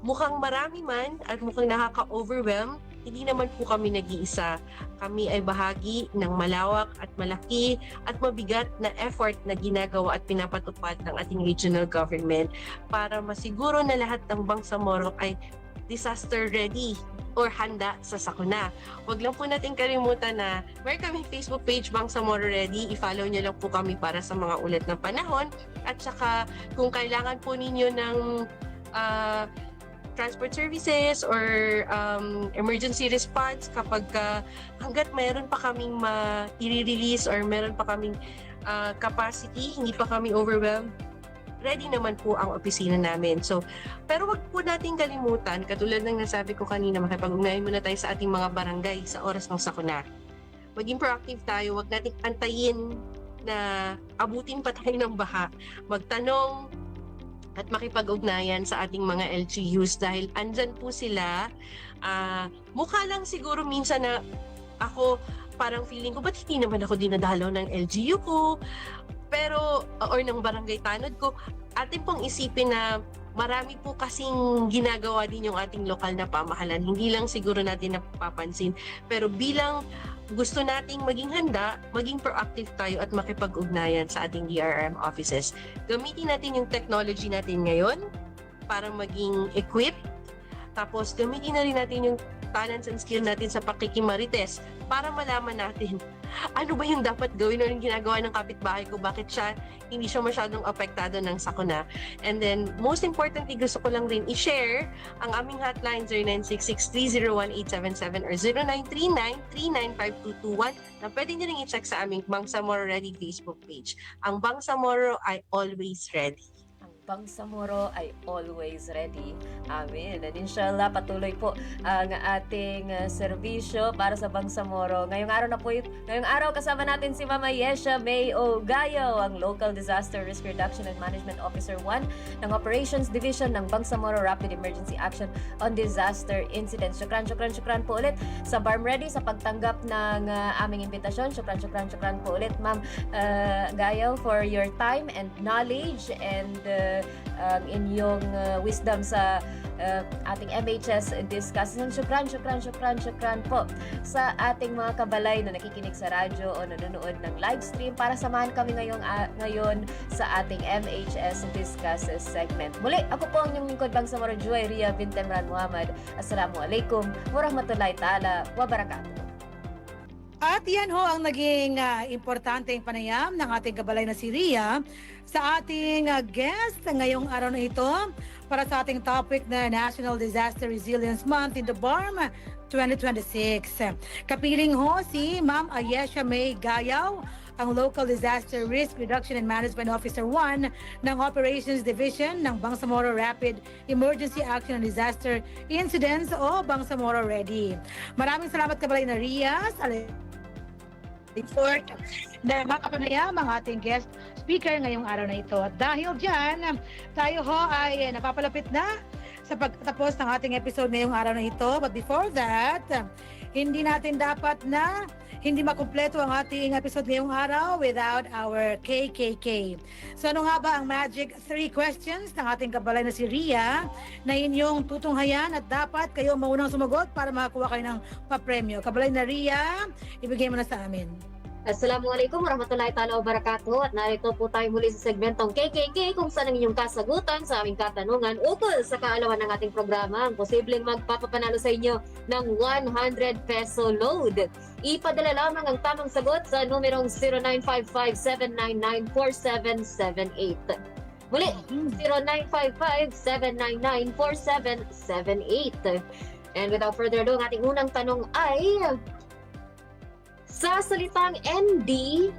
mukhang marami man at mukhang nakaka-overwhelm, hindi naman po kami nag-iisa. Kami ay bahagi ng malawak at malaki at mabigat na effort na ginagawa at pinapatupad ng ating regional government para masiguro na lahat ng Bangsamoro ay disaster ready or handa sa sakuna. Huwag lang po natin kalimutan na meron kami Facebook page Bangsamoro Ready. I-follow nyo lang po kami para sa mga ulat ng panahon. At saka kung kailangan po ninyo ng transport services or emergency response, kapag hanggat mayroon pa kaming i-release or meron pa kaming capacity, hindi pa kami overwhelmed, ready naman po ang opisina namin. So, pero wag po natin kalimutan, katulad ng nasabi ko kanina, makipag-ugnayan muna tayo sa ating mga barangay sa oras ng sakuna. Maging proactive tayo, wag natin antayin na abutin pa tayo ng baha. Magtanong at makipag-ugnayan sa ating mga LGUs dahil andyan po sila. Mukha lang siguro minsan na ako, parang feeling ko, ba't hindi naman ako dinadalaw ng LGU ko? Pero, or ng barangay tanod ko, atin pong isipin na marami po kasing ginagawa din yung ating lokal na pamahalaan. Hindi lang siguro natin napapansin. Pero bilang gusto nating maging handa, maging proactive tayo at makipag-ugnayan sa ating DRM offices. Gamitin natin yung technology natin ngayon para maging equipped. Tapos gamitin na rin natin yung talents and skill natin sa pakikimarites para malaman natin ano ba yung dapat gawin o yung ginagawa ng kapitbahay ko, bakit hindi siya masyadong apektado ng sakuna. And then, most importantly, gusto ko lang rin i-share ang aming hotline 0966-301-877 or 0939-395-221 na pwede nyo rin i-check sa aming Bangsamoro Ready Facebook page. Ang Bangsamoro ay always ready. Bangsamoro ay always ready. Amen. And inshallah, patuloy po ang ating serbisyo para sa Bangsamoro. Ngayong araw kasama natin si Mama Yesha May Ogayo, ang Local Disaster Risk Reduction and Management Officer 1 ng Operations Division ng Bangsamoro Rapid Emergency Action on Disaster Incidents. Shukran po ulit sa BARM Ready sa pagtanggap ng aming imbitasyon. Shukran po ulit, Ma'am Gayo, for your time and knowledge and inyong wisdom sa ating MHS discussion. Shukran po sa ating mga kabalay na nakikinig sa radyo o nanonood ng live stream para samahan kami ngayon sa ating MHS Discusses segment. Muli, ako po ang inyong lingkod Bangsamoro Joy Ria Bintemran Muhammad. Assalamualaikum warahmatullahi ta'ala wabarakatuh. At yan ho ang naging importanteng panayam ng ating kabalay na si Ria sa ating guest ngayong araw na ito para sa ating topic na National Disaster Resilience Month in the BARM 2026. Kapiling ho si Ma'am Ayesha May Gayaw, ang Local Disaster Risk Reduction and Management Officer 1 ng Operations Division ng Bangsamoro Rapid Emergency Action and Disaster Incidents o Bangsamoro Ready. Maraming salamat Kabalay na Ria sa report na makapanayam ang ating guest speaker ngayong araw na ito. At dahil dyan, tayo ho ay napapalapit na sa pagtatapos ng ating episode ngayong araw na ito. But before that, hindi natin dapat na hindi makumpleto ang ating episode ngayong araw without our KKK. So ano nga ba ang magic 3 questions ng ating kabalay na si Ria na inyong tutunghayan at dapat kayo maunang sumagot para makakuha kayo ng papremyo. Kabalay na Ria, ibigay mo na sa amin. Assalamualaikum warahmatullahi taala wabarakatuh at narito po tayo muli sa segmentong KKK kung saan ang inyong kasagutan sa aming katanungan ukol sa kaalaman ng ating programa ang posibleng magpapapanalo sa inyo ng 100 peso load. Ipadala lamang ang tamang sagot sa numerong 0955-799-4778. Muli, 0955-799-4778. And without further ado, ang ating unang tanong ay sa salitang NDRRM,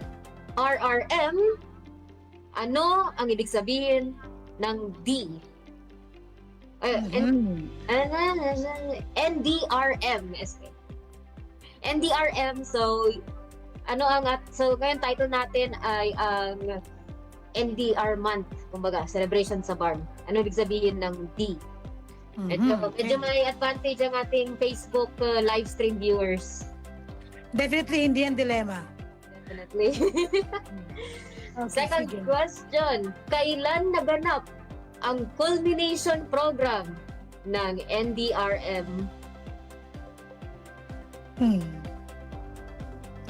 ano ang ibig sabihin ng D? NDRM. NDRM, so ngayon title natin ay ang NDR month, kumbaga, celebration sa BARM. Ano ibig sabihin ng D? Medyo may advantage ang ating Facebook live stream viewers. Definitely Indian dilemma. Definitely. Second question, kailan naganap ang culmination program ng NDRM?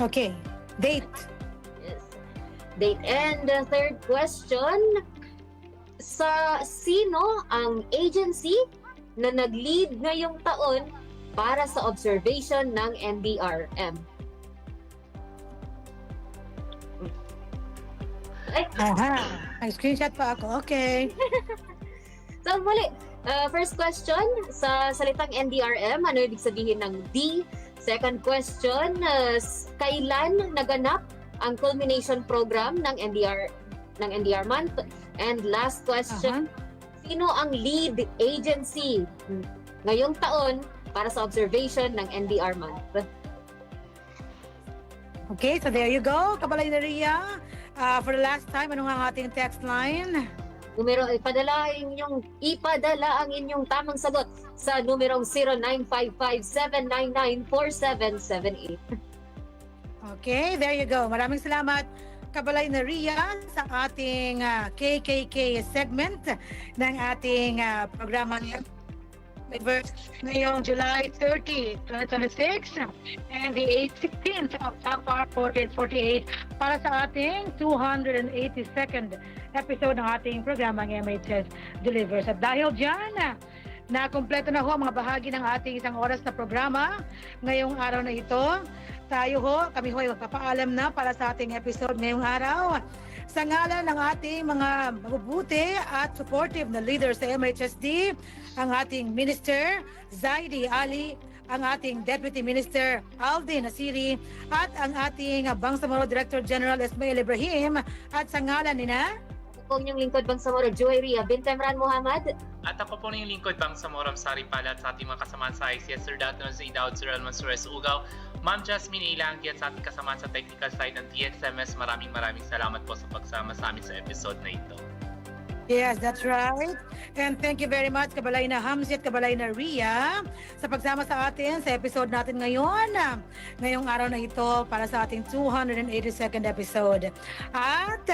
Okay, date. Yes. Date. And the third question, sa sino ang agency na nag-lead ngayong taon para sa observation ng NDRM? May screenshot pa ako. Okay. So muli, first question, sa salitang NDRM, ano ibig sabihin ng D? Second question, kailan naganap ang culmination program ng NDR month? And last question, sino ang lead agency ngayong taon para sa observation ng NDR month? Okay, so there you go. Kabalay na Ria. For the last time, ano nga ang ating text line? Ipadala ang inyong tamang sagot sa numerong 0955-799-4778. Okay, there you go. Maraming salamat, Kabalay na Ria, sa ating KKK segment ng ating programa ngayong July 30, 2026 and the 16th of Sapar 4848 para sa ating 282nd episode ng ating programa ng MHS Delivers. At dahil dyan, nakumpleto na ho ang mga bahagi ng ating isang oras na programa ngayong araw na ito. Kami ho ay magpapaalam na para sa ating episode ngayong araw. Sa ngalan ng ating mga mabubuti at supportive na leaders sa MHSD, ang ating Minister Zaidi Ali, ang ating Deputy Minister Aldi Nasiri, at ang ating Bangsamoro Director General Ismail Ibrahim, at sa ngalan nina Ako yung lingkod Bangsamoro Joyria Bintemran Muhammad. At ako po yung lingkod Bangsamoro Sari Pala at sa ating mga kasamaan sa ICS, Sir Dr. Zaidaud, Sir Alman Suarez Ugaw, Ma'am Jasmine Ilangi at sa ating kasamaan sa technical side ng TXMS. Maraming salamat po sa pagsama sa amin sa episode na ito. Yes, that's right. And thank you very much, Kabalay na Hamzi at Kabalay na Ria, sa pagsama sa atin sa episode natin ngayong araw na ito para sa ating 282nd episode. At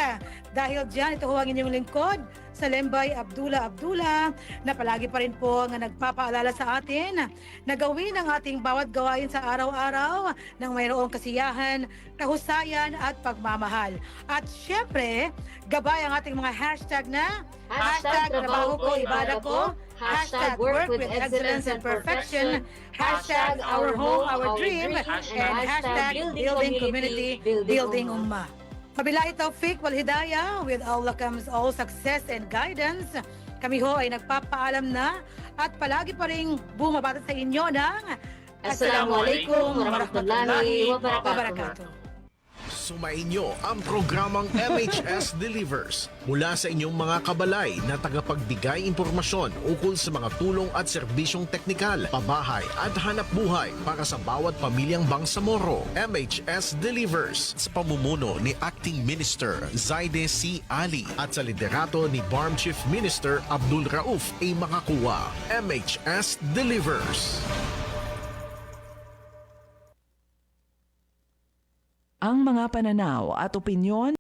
dahil dyan, ito ho ang inyong lingkod, sa Lembay Abdullah na palagi pa rin po nga nagpapaalala sa atin na gawin ang ating bawat gawain sa araw-araw ng mayroong kasiyahan, kahusayan at pagmamahal. At syempre, gabay ang ating mga hashtag na trabaho ko, ibada ko, hashtag work with excellence and perfection, hashtag our home, our dream, and hashtag building community, building ummah. Wabillahi taufiq wal hidayah, with Allah comes all success and guidance. Kami ho ay nagpapaalam na at palagi pa ring bumabata sa inyo ng Assalamualaikum warahmatullahi wabarakatuh. Sumainyo ang programang MHS Delivers mula sa inyong mga kabalay na tagapagbigay impormasyon ukol sa mga tulong at serbisyong teknikal, pabahay at hanap buhay para sa bawat pamilyang Bangsamoro. MHS Delivers sa pamumuno ni Acting Minister Zaide C. Ali at sa liderato ni BARM Chief Minister Abdul Rauf A. Makakuwa. MHS Delivers. Ang mga pananaw at opinyon